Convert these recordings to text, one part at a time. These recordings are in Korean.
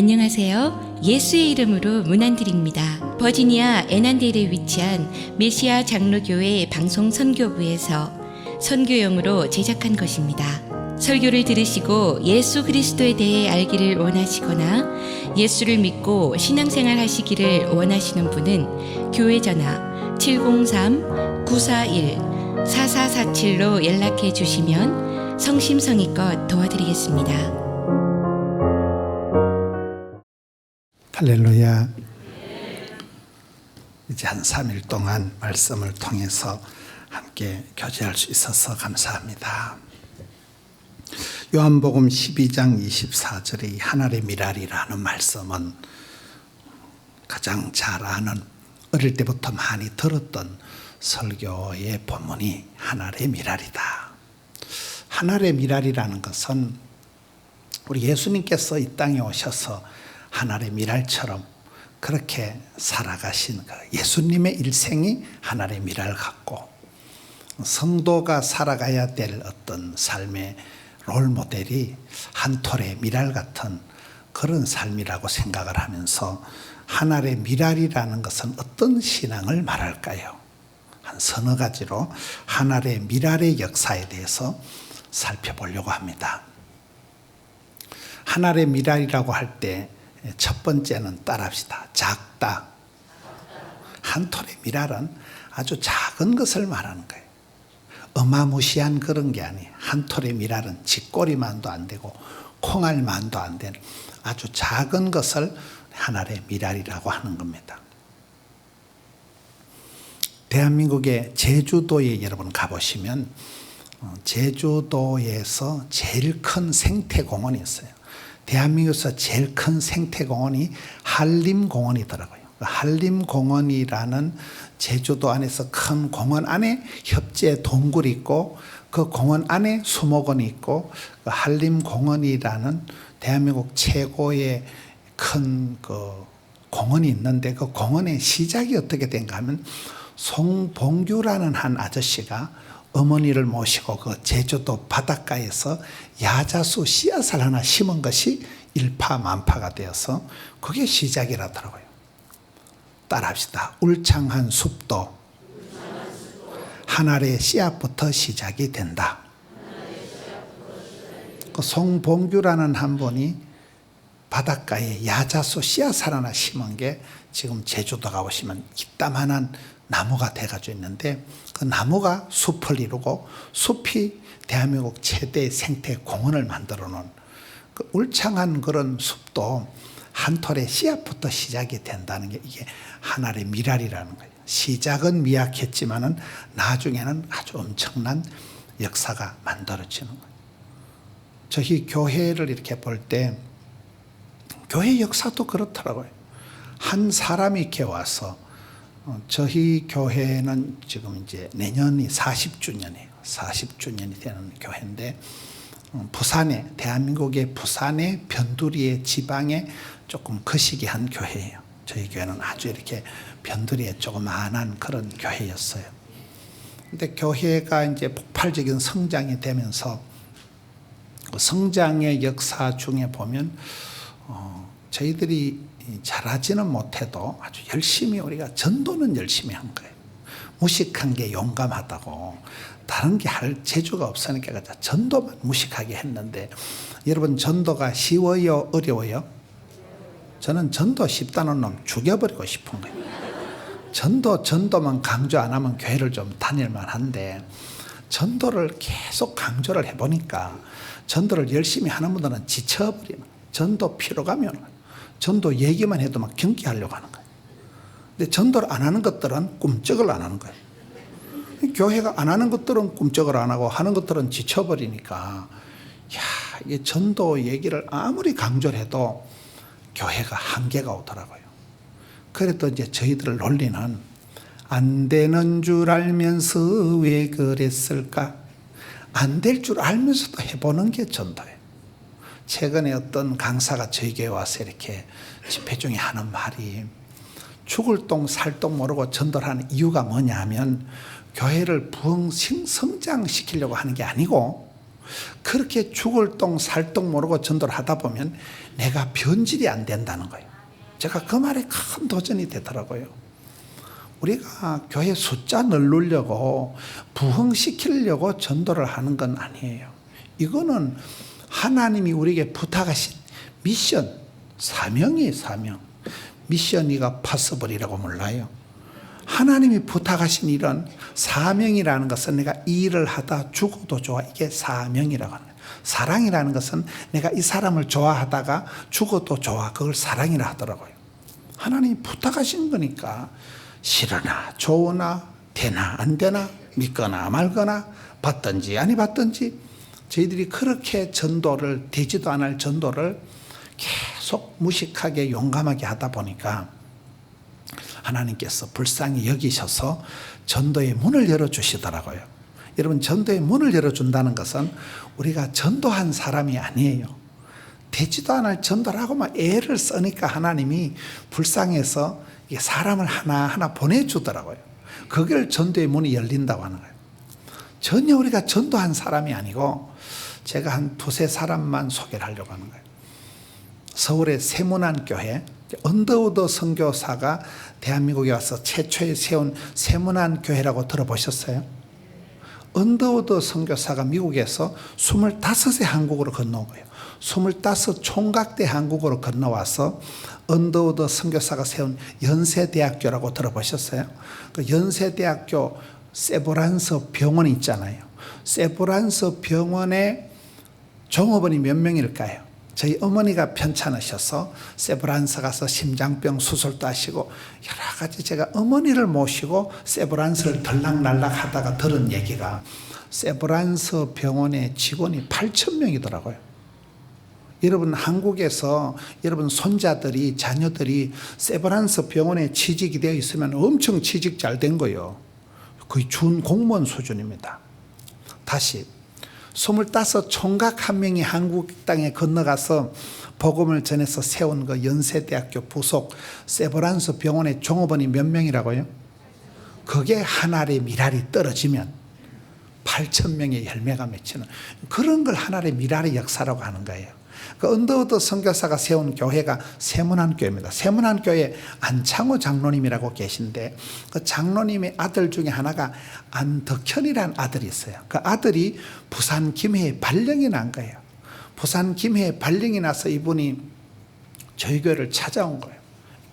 안녕하세요. 예수의 이름으로 문안드립니다. 버지니아 애난데일에 위치한 메시아 장로교회 방송 선교부에서 선교용으로 제작한 것입니다. 설교를 들으시고 예수 그리스도에 대해 알기를 원하시거나 예수를 믿고 신앙생활 하시기를 원하시는 분은 교회 전화 703-941-4447로 연락해 주시면 성심성의껏 도와드리겠습니다. 할렐루야. 이제 한 3일 동안 말씀을 통해서 함께 교제할 수 있어서 감사합니다. 요한복음 12장 24절의 하늘의 미랄이라는 말씀은 가장 잘 아는, 어릴 때부터 많이 들었던 설교의 본문이 하늘의 미랄이다. 하늘의 미랄이라는 것은 우리 예수님께서 이 땅에 오셔서 하늘의 미랄처럼 그렇게 살아가신 예수님의 일생이 하늘의 미랄 같고, 성도가 살아가야 될 어떤 삶의 롤모델이 한 톨의 미랄 같은 그런 삶이라고 생각을 하면서, 하늘의 미랄이라는 것은 어떤 신앙을 말할까요? 한 서너 가지로 하늘의 미랄의 역사에 대해서 살펴보려고 합니다. 하늘의 미랄이라고 할 때 첫 번째는 따라합시다. 작다. 한 톨의 미랄은 아주 작은 것을 말하는 거예요. 어마무시한 그런 게 아니에요. 한 톨의 미랄은 쥐꼬리만도 안 되고 콩알만도 안 되는 아주 작은 것을 하늘의 미랄이라고 하는 겁니다. 대한민국의 제주도에 여러분 가보시면 제주도에서 제일 큰 생태공원이 있어요. 대한민국에서 제일 큰 생태공원이 한림공원이더라고요. 한림공원이라는 제주도 안에서 큰 공원 안에 협재 동굴이 있고, 그 공원 안에 수목원이 있고, 그 한림공원이라는 대한민국 최고의 큰 그 공원이 있는데, 그 공원의 시작이 어떻게 된가 하면, 송봉규라는 한 아저씨가 어머니를 모시고 그 제주도 바닷가에서 야자수 씨앗을 하나 심은 것이 일파만파가 되어서 그게 시작이라더라고요. 따라합시다. 울창한 숲도 하늘의 씨앗부터 시작이 된다. 그 송봉규라는 한 분이 바닷가에 야자수 씨앗을 하나 심은 게 지금 제주도 가보시면 이따만한 나무가 돼가지고 있는데, 그 나무가 숲을 이루고 숲이 대한민국 최대 생태 공원을 만들어 놓은 그 울창한 그런 숲도 한 톨의 씨앗부터 시작이 된다는 게 이게 하늘의 미랄이라는 거예요. 시작은 미약했지만은 나중에는 아주 엄청난 역사가 만들어지는 거예요. 저희 교회를 이렇게 볼 때 교회 역사도 그렇더라고요. 한 사람이 이렇게 와서 저희 교회는 지금 이제 내년이 40주년이에요. 40주년이 되는 교회인데, 부산에, 대한민국의 부산의 변두리의 지방에 조금 거시기 한 교회예요. 저희 교회는 아주 이렇게 변두리에 조그마한 그런 교회였어요. 근데 교회가 이제 폭발적인 성장이 되면서 그 성장의 역사 중에 보면 저희들이 잘하지는 못해도 아주 열심히 우리가 전도는 열심히 한 거예요. 무식한 게 용감하다고, 다른 게 할 재주가 없으니까 전도만 무식하게 했는데, 여러분 전도가 쉬워요? 어려워요? 저는 전도 쉽다는 놈 죽여버리고 싶은 거예요. 전도만 강조 안 하면 교회를 좀 다닐만 한데, 전도를 계속 강조를 해보니까 전도를 열심히 하는 분들은 지쳐버리는 거예요. 전도 피로감이 오는 거예요. 전도 얘기만 해도 막 경기하려고 하는 거예요. 근데 전도를 안 하는 것들은 꿈쩍을 안 하는 거예요. 교회가 안 하는 것들은 꿈쩍을 안 하고 하는 것들은 지쳐버리니까, 이게 전도 얘기를 아무리 강조를 해도 교회가 한계가 오더라고요. 그래도 이제 저희들을 놀리는, 안 되는 줄 알면서 왜 그랬을까? 안 될 줄 알면서도 해보는 게 전도예요. 최근에 어떤 강사가 저희 교회 와서 이렇게 집회 중에 하는 말이, 죽을 똥 살 똥 모르고 전도를 하는 이유가 뭐냐 하면, 교회를 성장시키려고 하는 게 아니고 그렇게 죽을 똥 살 똥 모르고 전도를 하다 보면 내가 변질이 안 된다는 거예요. 제가 그 말에 큰 도전이 되더라고요. 우리가 교회 숫자 늘리려고 부흥시키려고 전도를 하는 건 아니에요. 이거는 하나님이 우리에게 부탁하신 미션, 사명이에요. 사명. 미션이가 파서블이라고 몰라요. 하나님이 부탁하신 일은 사명이라는 것은 내가 이 일을 하다 죽어도 좋아. 이게 사명이라고 하는 거예요. 사랑이라는 것은 내가 이 사람을 좋아하다가 죽어도 좋아. 그걸 사랑이라 하더라고요. 하나님이 부탁하신 거니까 싫으나 좋으나 되나 안 되나 믿거나 말거나 받든지 아니 받든지 저희들이 그렇게 전도를 되지도 않을 전도를 계속 무식하게 용감하게 하다 보니까 하나님께서 불쌍히 여기셔서 전도의 문을 열어주시더라고요. 여러분, 전도의 문을 열어준다는 것은 우리가 전도한 사람이 아니에요. 되지도 않을 전도를 하고 막 애를 쓰니까 하나님이 불쌍해서 사람을 하나하나 보내주더라고요. 그걸 전도의 문이 열린다고 하는 거예요. 전혀 우리가 전도한 사람이 아니고 제가 한 두세 사람만 소개를 하려고 하는 거예요. 서울의 세문안교회 언더우드 선교사가 대한민국에 와서 최초에 세운 세문안교회라고 들어보셨어요? 언더우드 선교사가 미국에서 25세 한국으로 건너온 거예요. 25 총각대 한국으로 건너와서 언더우드 선교사가 세운 연세대학교라고 들어보셨어요? 그 연세대학교 세브란스 병원이 있잖아요. 세브란스 병원에 종업원이 몇 명일까요? 저희 어머니가 편찮으셔서 세브란스 가서 심장병 수술도 하시고 여러 가지 제가 어머니를 모시고 세브란스를 들락날락 하다가 들은 얘기가 세브란스 병원의 직원이 8,000명이더라고요. 여러분, 한국에서 여러분 손자들이 자녀들이 세브란스 병원에 취직이 되어 있으면 엄청 취직 잘 된 거예요. 거의 준 공무원 수준입니다. 다시 25 총각 한 명이 한국 땅에 건너가서 복음을 전해서 세운 그 연세대학교 부속 세브란스 병원의 종업원이 몇 명이라고요? 그게 한 알의 미랄이 떨어지면 8,000명의 열매가 맺히는 그런 걸 하나의 미랄의 역사라고 하는 거예요. 그 언더우드 선교사가 세운 교회가 세문안교회입니다. 세문안교회 안창호 장로님이라고 계신데 그 장로님의 아들 중에 하나가 안덕현이라는 아들이 있어요. 그 아들이 부산 김해에 발령이 난 거예요. 부산 김해에 발령이 나서 이분이 저희 교회를 찾아온 거예요.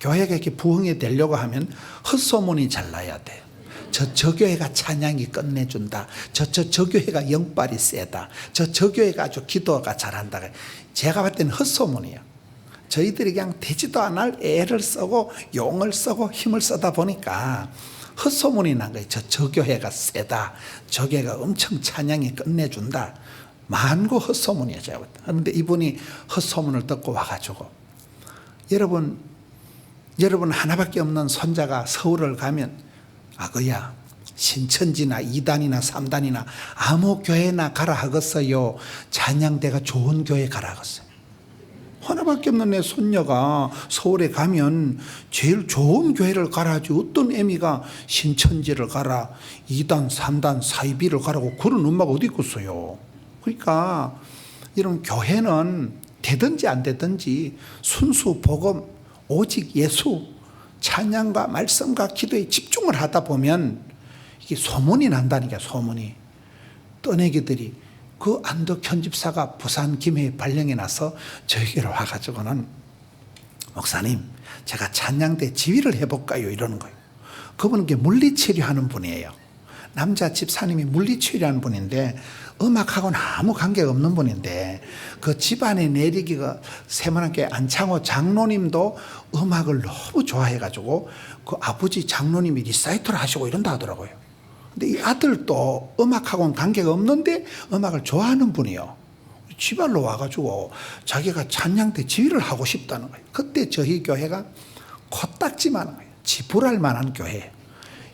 교회가 이렇게 부흥이 되려고 하면 헛소문이 잘 나야 돼요. 저 교회가 찬양이 끝내준다. 저 교회가 영빨이 세다. 저 교회가 아주 기도가 잘한다. 제가 봤을 때는 헛소문이에요. 저희들이 그냥 되지도 않을 애를 쓰고 용을 쓰고 힘을 쓰다 보니까 헛소문이 난 거예요. 저 교회가 세다. 저 교회가 엄청 찬양이 끝내준다. 만고 헛소문이에요. 제가 봤을 때. 그런데 이분이 헛소문을 듣고 와가지고 여러분 하나밖에 없는 손자가 서울을 가면 아거야 신천지나 2단이나 3단이나 아무 교회나 가라 하겠어요. 찬양대가 좋은 교회 가라 하겠어요. 하나밖에 없는 내 손녀가 서울에 가면 제일 좋은 교회를 가라지 어떤 애미가 신천지를 가라 2단 3단 사이비를 가라고 그런 엄마가 어디 있겠어요. 그러니까 이런 교회는 되든지 안 되든지 순수 복음 오직 예수 찬양과 말씀과 기도에 집중을 하다 보면 이게 소문이 난다니까. 소문이 떠내기들이 그 안덕현 집사가 부산 김해에 발령이 나서 저에게로 와가지고는 목사님 제가 찬양대 지휘를 해볼까요 이러는 거예요. 그분은 물리치료하는 분이에요. 남자 집사님이 물리치료하는 분인데 음악하고는 아무 관계가 없는 분인데 그 집안에 내리기가 세문안교회 안창호 장로님도 음악을 너무 좋아해가지고 그 아버지 장로님이 리사이트를 하시고 이런다 하더라고요. 근데 이 아들도 음악하고는 관계가 없는데 음악을 좋아하는 분이요. 지발로 와가지고 자기가 찬양대 지휘를 하고 싶다는 거예요. 그때 저희 교회가 코딱지만한 거예요. 지불할 만한 교회.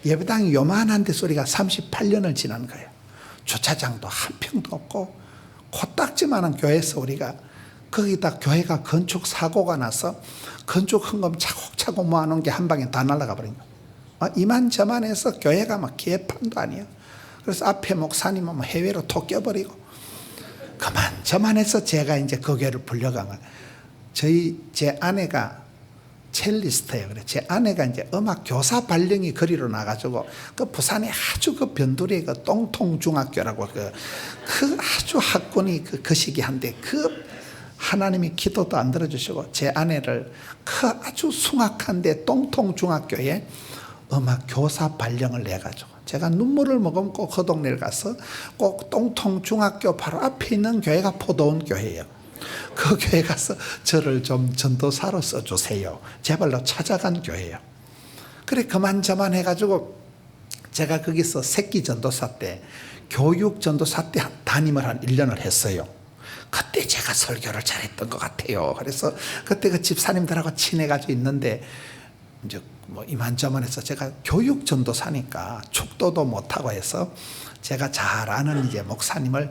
예배당이 요만한데 소리가 38년을 지난 거예요. 주차장도 한 평도 없고 코딱지만한 교회에서 우리가 거기다 교회가 건축 사고가 나서 건축 헌금 차곡차곡 모아놓은 게 한 방에 다 날아가 버린 거예요. 이만저만해서 교회가 막 개판도 아니에요. 그래서 앞에 목사님은 해외로 토 껴버리고 그만저만해서 제가 이제 그 교회를 불려간 거예요. 제 아내가 첼리스트예요. 그래. 제 아내가 이제 음악 교사 발령이 거리로 나가지고 그 부산에 아주 그 변두리에 그 똥통중학교라고 그 아주 학군이 그 시기 한데 그 하나님이 기도도 안 들어주시고 제 아내를 그 아주 숭악한데 똥통중학교에 음악 교사 발령을 내가지고 제가 눈물을 머금고 그 동네를 가서 꼭 똥통중학교 바로 앞에 있는 교회가 포도원 교회예요. 그 교회 가서 저를 좀 전도사로 써주세요. 제발로 찾아간 교회예요. 그래 그만저만 해가지고 제가 거기서 새끼 전도사 때 교육 전도사 때 담임을 한 1년을 했어요. 그때 제가 설교를 잘했던 것 같아요. 그래서 그때 그 집사님들하고 친해가지고 있는데 이제 뭐 이만저만해서 제가 교육 전도사니까 축도도 못하고 해서 제가 잘 아는 이제 목사님을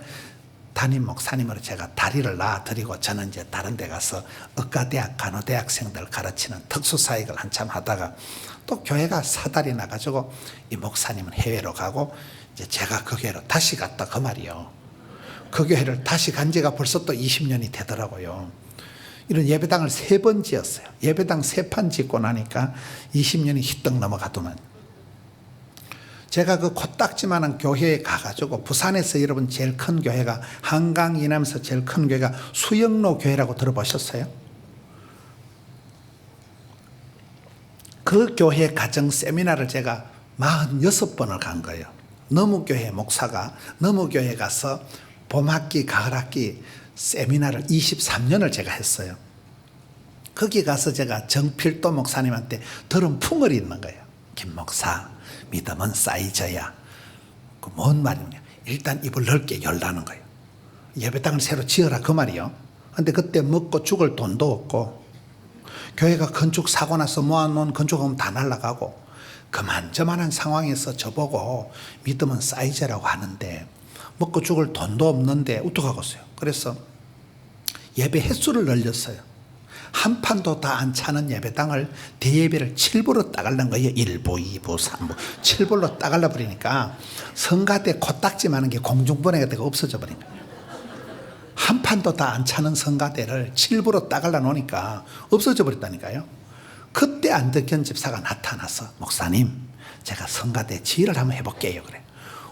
담임 목사님으로 제가 다리를 놔드리고 저는 이제 다른 데 가서 의과대학 간호대학생들 가르치는 특수사역을 한참 하다가 또 교회가 사달이 나가지고 이 목사님은 해외로 가고 이제 제가 그 교회로 다시 갔다 그 말이요. 그 교회를 다시 간 지가 벌써 또 20년이 되더라고요. 이런 예배당을 3번 지었어요. 예배당 3판 짓고 나니까 20년이 휘떡 넘어가더만. 제가 그 코딱지만한 교회에 가가지고 부산에서 여러분 제일 큰 교회가 한강 이남에서 제일 큰 교회가 수영로 교회라고 들어보셨어요? 그 교회 가정 세미나를 제가 46번을 간 거예요. 너무교회 목사가 너무교회 가서 봄학기 가을학기 세미나를 23년을 제가 했어요. 거기 가서 제가 정필도 목사님한테 들은 풍을 읽는 거예요. 김 목사 믿음은 쌓이져야. 그 뭔 말이냐. 일단 입을 넓게 열라는 거예요. 예배당을 새로 지어라 그 말이요. 근데 그때 먹고 죽을 돈도 없고 교회가 건축 사고 나서 모아놓은 건축하면 다 날아가고 그만저만한 상황에서 저보고 믿음은 쌓이져라고 하는데 먹고 죽을 돈도 없는데 어떡하겠어요. 그래서 예배 횟수를 늘렸어요. 한 판도 다 안 차는 예배당을 대예배를 7부로 따갈란 거예요. 1부, 2부, 3부 7부로 따갈라 버리니까 성가대 코딱지 많은 게 공중분해가 되고 없어져 버린 거예요. 한 판도 다 안 차는 성가대를 7부로 따갈라 놓으니까 없어져 버렸다니까요. 그때 안덕현 집사가 나타나서 목사님 제가 성가대 지휘를 한번 해볼게요. 그래.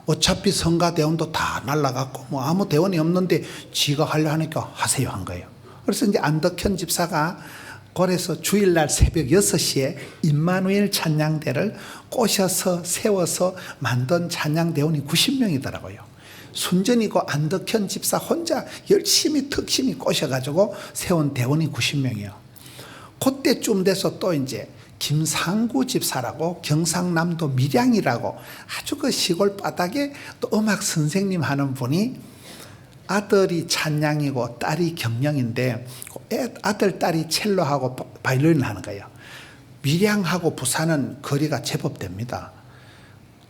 어차피 성가대원도 다 날라갔고 뭐 아무 대원이 없는데 지가 하려 하니까 하세요 한 거예요. 그래서 이제 안덕현 집사가 고래서 주일날 새벽 6시에 임마누엘 찬양대를 꼬셔서 세워서 만든 찬양대원이 90명이더라고요. 순전이고 안덕현 집사 혼자 열심히 특심히 꼬셔가지고 세운 대원이 90명이에요. 그때쯤 돼서 또 이제 김상구 집사라고 경상남도 밀양이라고 아주 그 시골 바닥에 또 음악 선생님 하는 분이 아들이 찬양이고 딸이 경영인데 아들 딸이 첼로하고 바이올린을 하는 거예요. 밀양하고 부산은 거리가 제법 됩니다.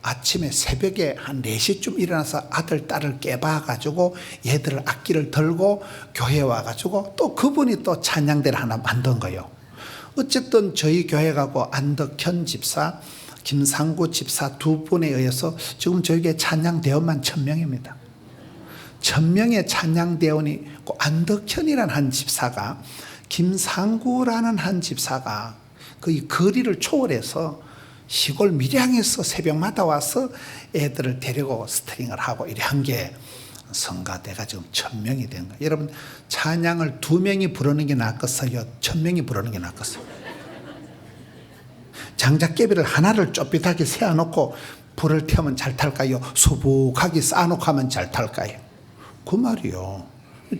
아침에 새벽에 한 4시쯤 일어나서 아들 딸을 깨봐가지고 얘들을 악기를 들고 교회에 와가지고 또 그분이 또 찬양대를 하나 만든 거예요. 어쨌든 저희 교회 가고 안덕현 집사, 김상구 집사 두 분에 의해서 지금 저희 교회 찬양대원만 1000명입니다. 1000명의 찬양대원이 있고 안덕현이라는 한 집사가 김상구라는 한 집사가 그 거리를 초월해서 시골 밀양에서 새벽마다 와서 애들을 데리고 스트링을 하고 이래 한 게 성가대가 지금 1000명이 된 거예요. 여러분 찬양을 2명이 부르는 게 낫겠어요? 1000명이 부르는 게 낫겠어요? 장작개비를 하나를 좁빗하게 세워놓고 불을 태우면 잘 탈까요? 수북하게 쌓아놓고 하면 잘 탈까요? 그 말이요.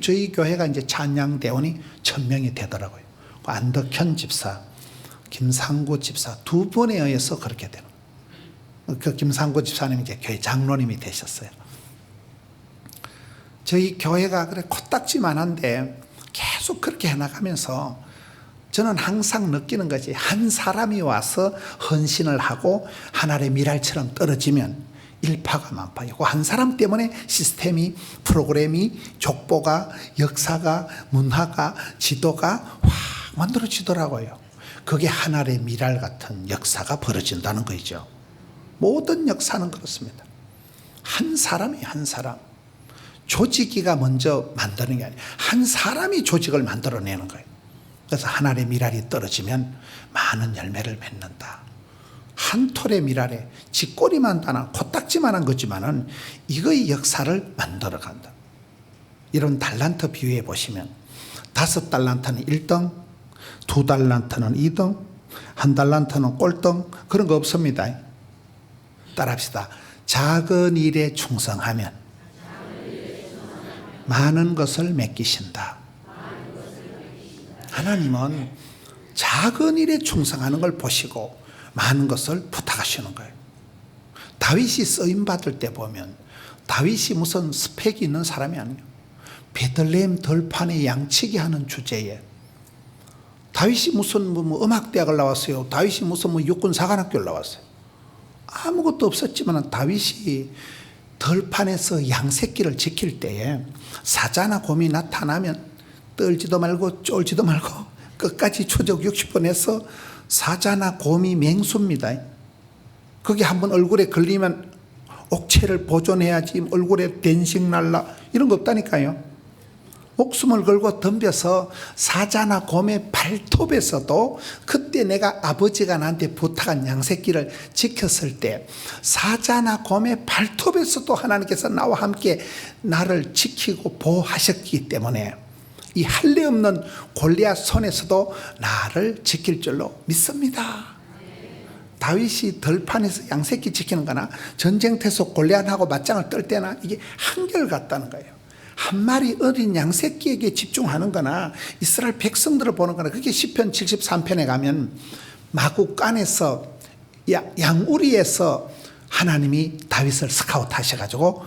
저희 교회가 이제 찬양대원이 1000명이 되더라고요. 안덕현 집사, 김상구 집사 두 분에 의해서 그렇게 되는 거예요. 그 김상구 집사님이 이제 교회 장로님이 되셨어요. 저희 교회가 그래 코딱지만한데 계속 그렇게 해나가면서 저는 항상 느끼는 거지. 한 사람이 와서 헌신을 하고 하늘의 미랄처럼 떨어지면 일파가만파이고 한 사람 때문에 시스템이 프로그램이 족보가 역사가 문화가 지도가 확 만들어지더라고요. 그게 하늘의 미랄 같은 역사가 벌어진다는 거죠. 모든 역사는 그렇습니다. 한 사람이 한 사람. 조직이가 먼저 만드는 게 아니에요. 한 사람이 조직을 만들어내는 거예요. 그래서 한 알의 밀알이 떨어지면 많은 열매를 맺는다. 한 톨의 밀알에 쥐꼬리만한 코딱지만한 거지만은 이거의 역사를 만들어간다. 이런 달란트 비유해 보시면 5달란트는 1등, 2달란트는 2등, 1달란트는 꼴등, 그런 거 없습니다. 따라합시다. 작은 일에 충성하면 많은 것을 맡기신다. 하나님은 작은 일에 충성하는 걸 보시고 많은 것을 부탁하시는 거예요. 다윗이 쓰임받을 때 보면 다윗이 무슨 스펙이 있는 사람이 아니에요. 베들레헴 들판에 양치기 하는 주제에 다윗이 무슨 음악대학을 나왔어요. 다윗이 무슨 육군사관학교를 나왔어요. 아무것도 없었지만 다윗이 들판에서 양새끼를 지킬 때에 사자나 곰이 나타나면 떨지도 말고 쫄지도 말고 끝까지 추적 60번 해서 사자나 곰이 맹수입니다. 거기 한번 얼굴에 걸리면 옥체를 보존해야지 얼굴에 된식 날라 이런 거 없다니까요. 목숨을 걸고 덤벼서 사자나 곰의 발톱에서도 그때 내가 아버지가 나한테 부탁한 양새끼를 지켰을 때 사자나 곰의 발톱에서도 하나님께서 나와 함께 나를 지키고 보호하셨기 때문에 이 할례 없는 골리앗 손에서도 나를 지킬 줄로 믿습니다. 다윗이 들판에서 양새끼 지키는 거나 전쟁터에서 골리앗하고 맞짱을 뜰 때나 이게 한결같다는 거예요. 한 마리 어린 양새끼에게 집중하는 거나 이스라엘 백성들을 보는 거나 그게 시편 73편에 가면 마구간에서 양우리에서 하나님이 다윗을 스카우트 하셔가지고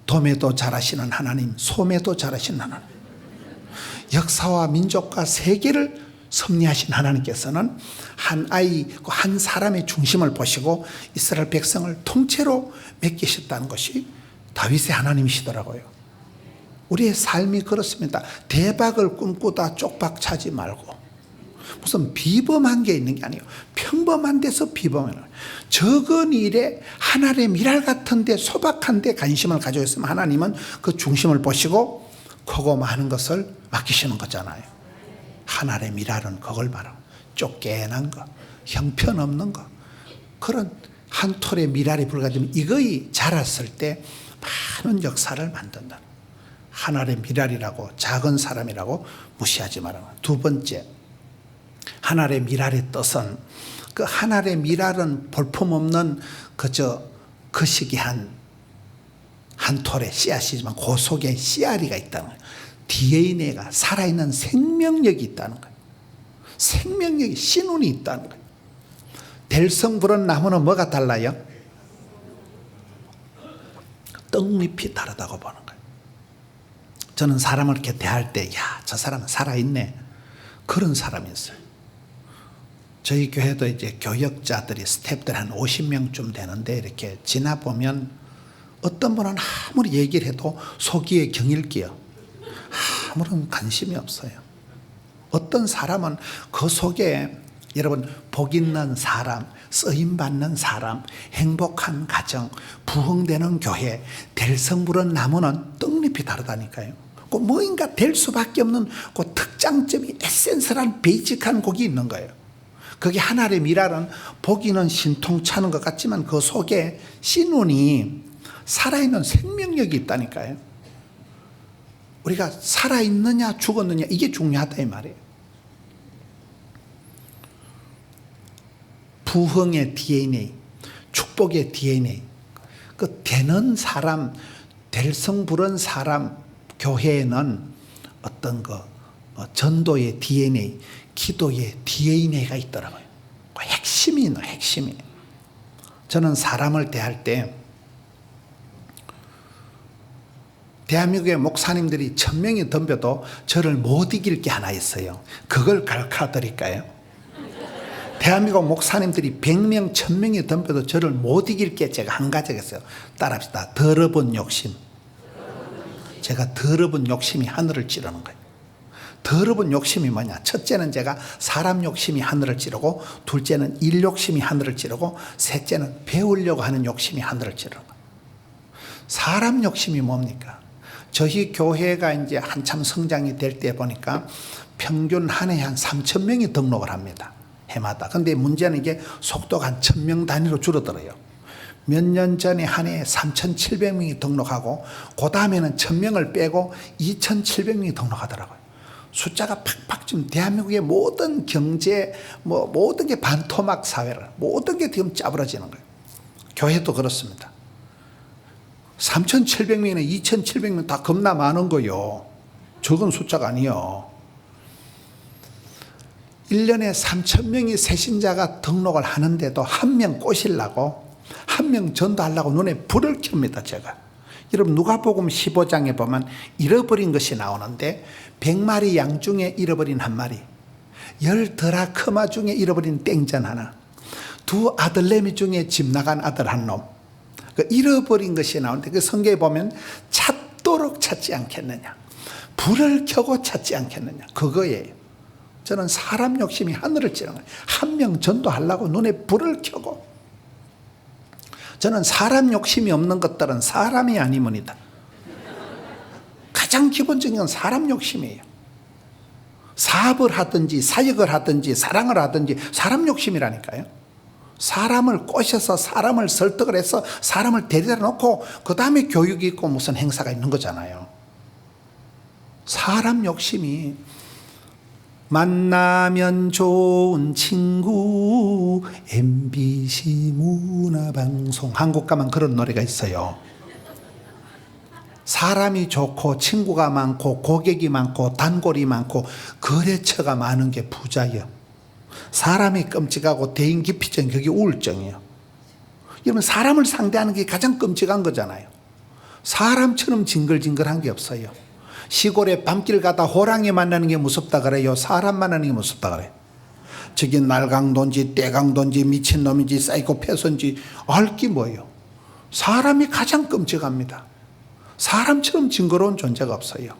도매도 잘하시는 하나님, 소매도 잘하시는 하나님, 역사와 민족과 세계를 섭리하신 하나님께서는 한 아이, 한 사람의 중심을 보시고 이스라엘 백성을 통째로 맡기셨다는 것이 다윗의 하나님이시더라고요. 우리의 삶이 그렇습니다. 대박을 꿈꾸다 쪽박 차지 말고 무슨 비범한 게 있는 게 아니에요. 평범한 데서 비범한 거예요. 적은 일에 하늘의 미랄 같은 데 소박한 데 관심을 가지고 있으면 하나님은 그 중심을 보시고 크고 많은 것을 맡기시는 거잖아요. 하늘의 미랄은 그걸 말하고 쫓겨난 거, 형편없는 거, 그런 한 톨의 미랄이 불가지면 이거이 자랐을 때 많은 역사를 만든다. 하늘의 미랄이라고 작은 사람이라고 무시하지 말아라. 두 번째, 하늘의 미랄의 뜻은 그 하늘의 미랄은 볼품없는 그저 거시기 한 톨의 씨앗이지만 그 속에 씨알이가 있다는 거예요. DNA가 살아있는 생명력이 있다는 거예요. 생명력이 신운이 있다는 거예요. 될성부른 나무는 뭐가 달라요? 떡잎이 다르다고 보는 거예요. 저는 사람을 이렇게 대할 때, 야, 저 사람은 살아있네. 그런 사람이 있어요. 저희 교회도 이제 교역자들이, 스태프들이 한 50명쯤 되는데, 이렇게 지나보면 어떤 분은 아무리 얘기를 해도 속이에 경일기요. 아무런 관심이 없어요. 어떤 사람은 그 속에 여러분 복 있는 사람, 쓰임받는 사람, 행복한 가정, 부흥되는 교회, 될성부른 나무는 떡잎이 다르다니까요. 그 뭐인가 될 수밖에 없는 그 특장점이 에센스란 베이직한 곡이 있는 거예요. 그게 하늘의 미랄은 보기는 신통찮은 것 같지만 그 속에 신운이 살아있는 생명력이 있다니까요. 우리가 살아있느냐 죽었느냐 이게 중요하다 이 말이에요. 부흥의 DNA, 축복의 DNA, 그 되는 사람, 될성부른 사람, 교회에는 어떤 전도의 DNA, 기도의 DNA가 있더라고요. 그 핵심이 있는 핵심이. 저는 사람을 대할 때 대한민국의 목사님들이 1000명이 덤벼도 저를 못 이길 게 하나 있어요. 그걸 가르쳐 드릴까요? 대한민국 목사님들이 100명, 1000명이 덤벼도 저를 못 이길 게 제가 한 가지가 있어요. 따라합시다. 더러운 욕심. 제가 더러운 욕심이 하늘을 찌르는 거예요. 더러운 욕심이 뭐냐? 첫째는 제가 사람 욕심이 하늘을 찌르고, 둘째는 일 욕심이 하늘을 찌르고, 셋째는 배우려고 하는 욕심이 하늘을 찌르는 거예요. 사람 욕심이 뭡니까? 저희 교회가 이제 한참 성장이 될 때 보니까 평균 한 해에 한 3천 명이 등록을 합니다. 해마다. 근데 문제는 이게 속도가 한 1,000명 단위로 줄어들어요. 몇 년 전에 한 해에 3,700명이 등록하고 그 다음에는 1,000명을 빼고 2,700명이 등록하더라고요. 숫자가 팍팍 지금 대한민국의 모든 경제 모든 게 반토막 사회를 모든 게 지금 짜부러지는 거예요. 교회도 그렇습니다. 3,700명이나 2,700명 다 겁나 많은 거요. 적은 숫자가 아니요. 1년에 3,000명이 새신자가 등록을 하는데도 한 명 꼬시려고 한 명 전도하려고 눈에 불을 켭니다. 제가. 여러분 누가복음 15장에 보면 잃어버린 것이 나오는데 100마리 양 중에 잃어버린 한 마리, 10드라크마 중에 잃어버린 땡전 하나, 2 아들내미 중에 집 나간 아들 한 놈, 그 잃어버린 것이 나오는데 그 성경에 보면 찾도록 찾지 않겠느냐, 불을 켜고 찾지 않겠느냐, 그거예요. 저는 사람 욕심이 하늘을 찌르는 거예요. 한 명 전도하려고 눈에 불을 켜고. 저는 사람 욕심이 없는 것들은 사람이 아니문이다. 가장 기본적인 건 사람 욕심이에요. 사업을 하든지 사역을 하든지 사랑을 하든지 사람 욕심이라니까요. 사람을 꼬셔서 사람을 설득을 해서 사람을 데려다 놓고 그 다음에 교육이 있고 무슨 행사가 있는 거잖아요. 사람 욕심이. 만나면 좋은 친구 MBC 문화방송, 한국 가면 그런 노래가 있어요. 사람이 좋고 친구가 많고 고객이 많고 단골이 많고 거래처가 많은 게 부자예요. 사람이 끔찍하고 대인 기피증, 그게 우울증이에요. 여러분 사람을 상대하는 게 가장 끔찍한 거잖아요. 사람처럼 징글징글한 게 없어요. 시골에 밤길 가다 호랑이 만나는 게 무섭다 그래요? 사람 만나는 게 무섭다 그래요? 저기 날강도인지 떼강도인지 미친놈인지 사이코패스인지 알 게 뭐예요? 사람이 가장 끔찍합니다. 사람처럼 징그러운 존재가 없어요.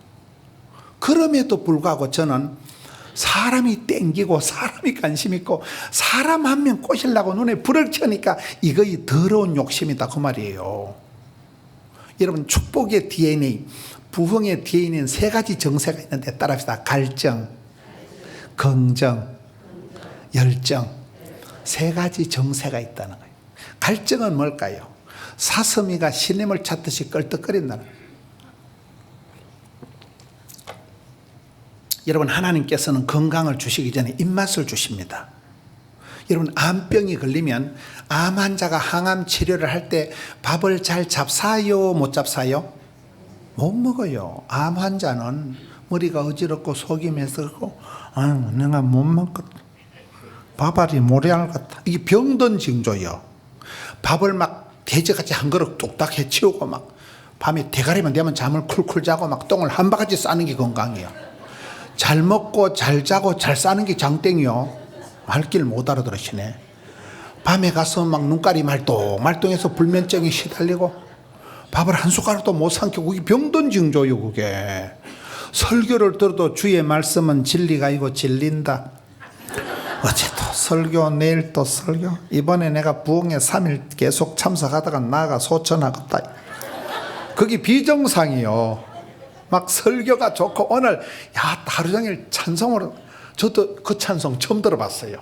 그럼에도 불구하고 저는 사람이 땡기고 사람이 관심 있고 사람 한 명 꼬시려고 눈에 불을 켜니까 이거이 더러운 욕심이다 그 말이에요. 여러분 축복의 DNA, 부흥의 DNA는 세 가지 정세가 있는데 따라합시다. 갈증, 긍정, 열정. 세 가지 정세가 있다는 거예요. 갈증은 뭘까요? 사슴이가 신임을 찾듯이 끌떡거린다는 거예요. 여러분 하나님께서는 건강을 주시기 전에 입맛을 주십니다. 여러분 암병이 걸리면 암 환자가 항암 치료를 할 때 밥을 잘 잡사요 못 잡사요? 못 먹어요. 암 환자는 머리가 어지럽고 속이 메스고 내가 못 먹겠다. 밥알이 모래알 같다. 이게 병든 징조예요. 밥을 막 돼지같이 한 그릇 뚝딱 해치우고 막 밤에 대가리만 되면 잠을 쿨쿨 자고 막 똥을 한 바가지 싸는 게 건강이에요. 잘 먹고 잘 자고 잘 싸는 게 장땡이요. 할 길 못 알아들으시네. 밤에 가서 막 눈깔이 말똥해서 불면증에 시달리고 밥을 한 숟가락도 못 삼키고 그게 병든 징조요 그게. 설교를 들어도 주의 말씀은 진리가 아니고 진린다. 어제 또 설교 내일 또 설교. 이번에 내가 부흥에 3일 계속 참석하다가 나가 소천하겠다. 그게 비정상이요. 막 설교가 좋고 오늘 하루 종일 찬송으로. 저도 그 찬송 처음 들어봤어요.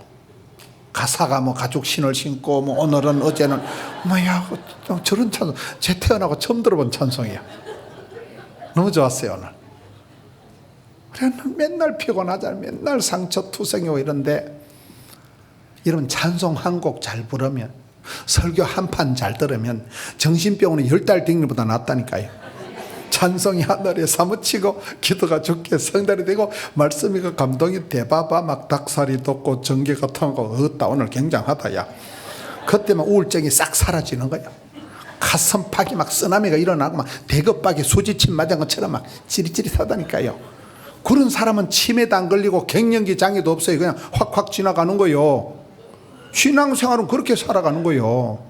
가사가 가죽 신을 신고 오늘은 어제는 뭐야 저런 찬송 제 태어나고 처음 들어본 찬송이야. 너무 좋았어요 오늘. 그래 맨날 피곤하잖아. 맨날 상처 투성이고 이런데 여러분 찬송 한 곡 잘 부르면 설교 한 판 잘 들으면 정신병원에 10달 댕기는 것보다 낫다니까요. 찬송이 하늘에 사무치고 기도가 좋게 성달이 되고 말씀이 그 감동이 대바바 막 닭살이 돋고 전기가 통하고 어따 오늘 굉장하다 야. 그때만 우울증이 싹 사라지는 거야. 가슴팍이 막 쓰나미가 일어나고 막 대급박이 수지침 맞은 것처럼 막 찌릿찌릿하다니까요. 그런 사람은 치매도 안 걸리고 갱년기 장애도 없어요. 그냥 확확 지나가는 거요. 신앙생활은 그렇게 살아가는 거요.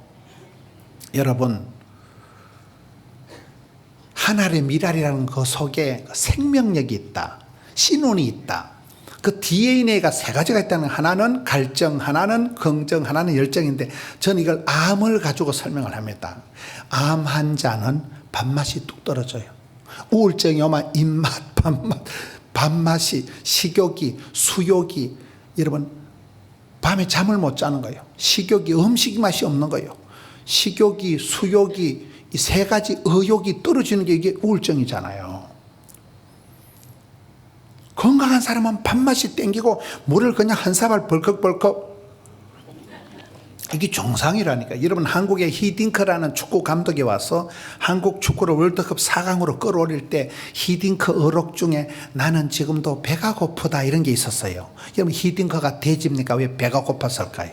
여러분 하늘의 미랄이라는 그 속에 생명력이 있다. 신혼이 있다. 그 DNA가 세 가지가 있다는 하나는 갈증, 하나는 긍정, 하나는 열정인데 저는 이걸 암을 가지고 설명을 합니다. 암 환자는 밥맛이 뚝 떨어져요. 우울증이 오면 입맛, 밥맛이, 식욕이, 수욕이, 여러분 밤에 잠을 못 자는 거예요. 식욕이, 음식 맛이 없는 거예요. 식욕이, 수욕이, 이 세 가지 의욕이 떨어지는 게 이게 우울증이잖아요. 건강한 사람은 밥맛이 땡기고 물을 그냥 한 사발 벌컥벌컥, 이게 정상이라니까. 여러분, 한국에 히딩크라는 축구 감독이 와서 한국 축구를 월드컵 4강으로 끌어올릴 때 히딩크 어록 중에 나는 지금도 배가 고프다 이런 게 있었어요. 여러분, 히딩크가 돼지입니까? 왜 배가 고팠을까요?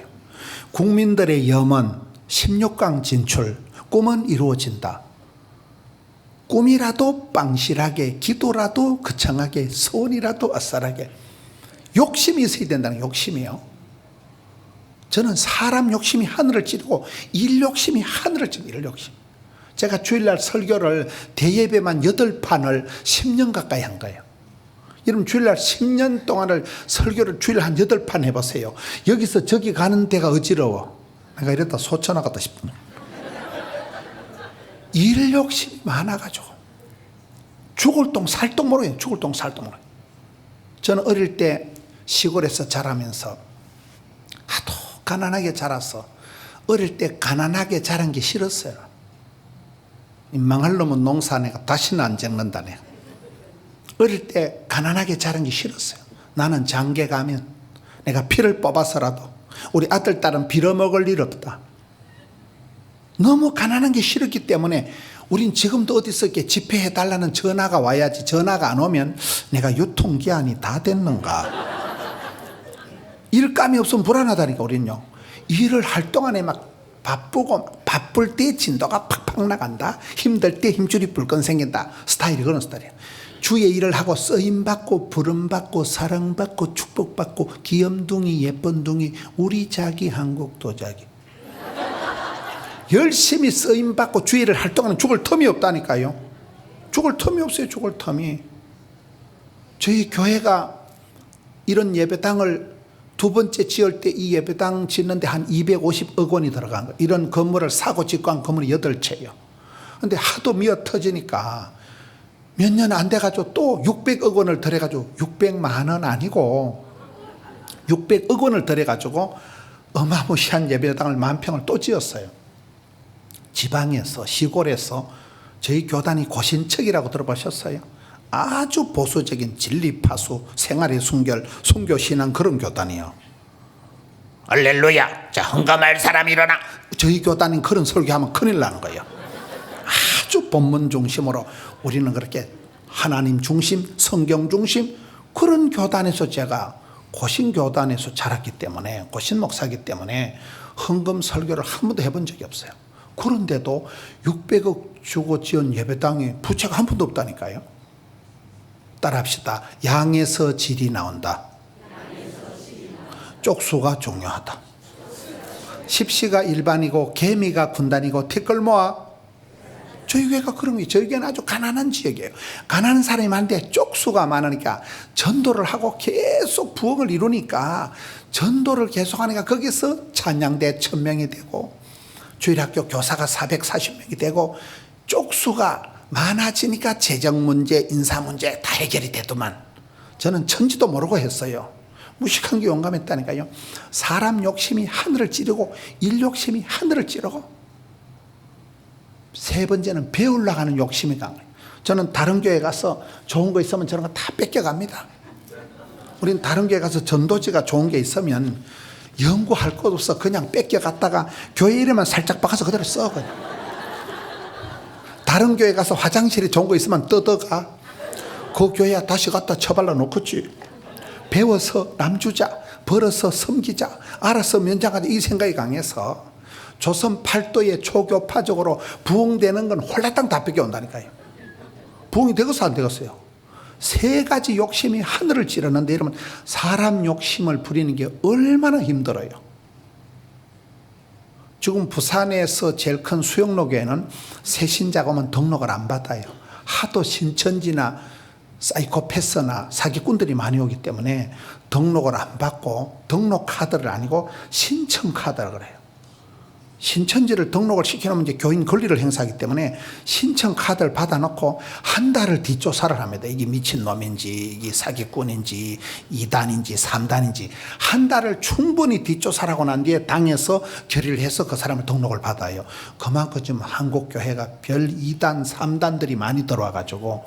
국민들의 염원 16강 진출, 꿈은 이루어진다. 꿈이라도 빵실하게, 기도라도 거창하게, 소원이라도 아싸라게. 욕심이 있어야 된다는, 욕심이요. 저는 사람 욕심이 하늘을 찌르고 일 욕심이 하늘을 찌르고, 일 욕심. 제가 주일날 설교를 대예배만 8판을 10년 가까이 한 거예요. 여러분, 주일날 10년 동안을 설교를 주일 한 8판 해보세요. 여기서 저기 가는 데가 어지러워. 내가 이랬다 소천하겠다 싶으면. 일 욕심이 많아가지고 죽을 똥 살똥 모르겠어요. 죽을 똥 살똥 모르겠어요. 저는 어릴 때 시골에서 자라면서 하도 가난하게 자라서 어릴 때 가난하게 자란 게 싫었어요. 망할 놈은 농사 내가 다시는 안 짓는다. 내가 어릴 때 가난하게 자란 게 싫었어요. 나는 장계 가면 내가 피를 뽑아서라도 우리 아들 딸은 빌어먹을 일 없다. 너무 가난한 게 싫었기 때문에 우린 지금도 어디서 이렇게 집회해달라는 전화가 와야지, 전화가 안 오면 내가 유통기한이 다 됐는가. 일감이 없으면 불안하다니까. 우린요, 일을 할 동안에 막 바쁘고, 바쁠 때 진도가 팍팍 나간다, 힘들 때 힘줄이 불끈 생긴다. 스타일이 그런 스타일이에요. 주의 일을 하고 쓰임받고 부름받고 사랑받고 축복받고 귀염둥이 예쁜둥이 우리 자기 한국 도자기. 열심히 쓰임받고 주의 일을 할 동안은 죽을 텀이 없다니까요. 죽을 텀이 없어요. 죽을 텀이. 저희 교회가 이런 예배당을 두 번째 지을 때 이 예배당 짓는데 한 250억 원이 들어간 거예요. 이런 건물을 사고 짓고 한 건물이 8채예요. 근데 하도 미어 터지니까 몇 년 안 돼가지고 또 600억 원을 들여가지고, 600만 원 아니고 600억 원을 들여가지고 어마무시한 예배당을 10,000평을 또 지었어요. 지방에서, 시골에서 저희 교단이 고신척이라고 들어보셨어요? 아주 보수적인 진리파수, 생활의 순결, 순교신앙 그런 교단이요. 할렐루야, 자 헌금할 사람 일어나. 저희 교단은 그런 설교하면 큰일 나는 거예요. 아주 본문 중심으로 우리는 그렇게 하나님 중심, 성경 중심, 그런 교단에서 제가 고신교단에서 자랐기 때문에, 고신 목사이기 때문에 헌금 설교를 한 번도 해본 적이 없어요. 그런데도 600억 주고 지은 예배당에 부채가 한 푼도 없다니까요. 따라합시다. 양에서 질이 나온다. 쪽수가 중요하다. 십시가 일반이고 개미가 군단이고 티끌 모아. 저희 교회가 그런 거예요. 저희 교회는 아주 가난한 지역이에요. 가난한 사람이 많은데 쪽수가 많으니까 전도를 하고 계속 부흥을 이루니까, 전도를 계속하니까 거기서 찬양대 1,000명이 되고 주일학교 교사가 440명이 되고, 쪽수가 많아지니까 재정 문제, 인사 문제 다 해결이 되더만. 저는 천지도 모르고 했어요. 무식한 게 용감했다니까요. 사람 욕심이 하늘을 찌르고 일 욕심이 하늘을 찌르고, 세 번째는 배우려고 하는 욕심이 강해요. 저는 다른 교회 가서 좋은 거 있으면 저런 거 다 뺏겨갑니다. 우린 다른 교회 가서 전도지가 좋은 게 있으면 연구할 것 없어 그냥 뺏겨갔다가 교회 이름만 살짝 바꿔서 그대로 써. 그냥. 다른 교회 가서 화장실이 좋은 거 있으면 뜯어가. 그 교회야 다시 갖다 처발라 놓겠지. 배워서 남주자, 벌어서 섬기자, 알아서 면장하자, 이 생각이 강해서 조선 팔도의 초교파적으로 부흥되는 건 홀라당 다 뺏겨온다니까요. 부흥이 되겠어 안 되겠어요? 세 가지 욕심이 하늘을 찌르는데, 이러면 사람 욕심을 부리는 게 얼마나 힘들어요. 지금 부산에서 제일 큰 수영로 교회는 새신자가 오면 등록을 안 받아요. 하도 신천지나 사이코패스나 사기꾼들이 많이 오기 때문에 등록을 안 받고, 등록 카드를 아니고 신청 카드를 그래요. 신천지를 등록을 시켜놓으면 이제 교인 권리를 행사하기 때문에 신청 카드를 받아놓고 한 달을 뒷조사를 합니다. 이게 미친놈인지 이게 사기꾼인지 2단인지 3단인지 한 달을 충분히 뒷조사를 하고 난 뒤에 당에서 결의를 해서 그 사람을 등록을 받아요. 그만큼 지금 한국교회가 별 2단 3단들이 많이 들어와가지고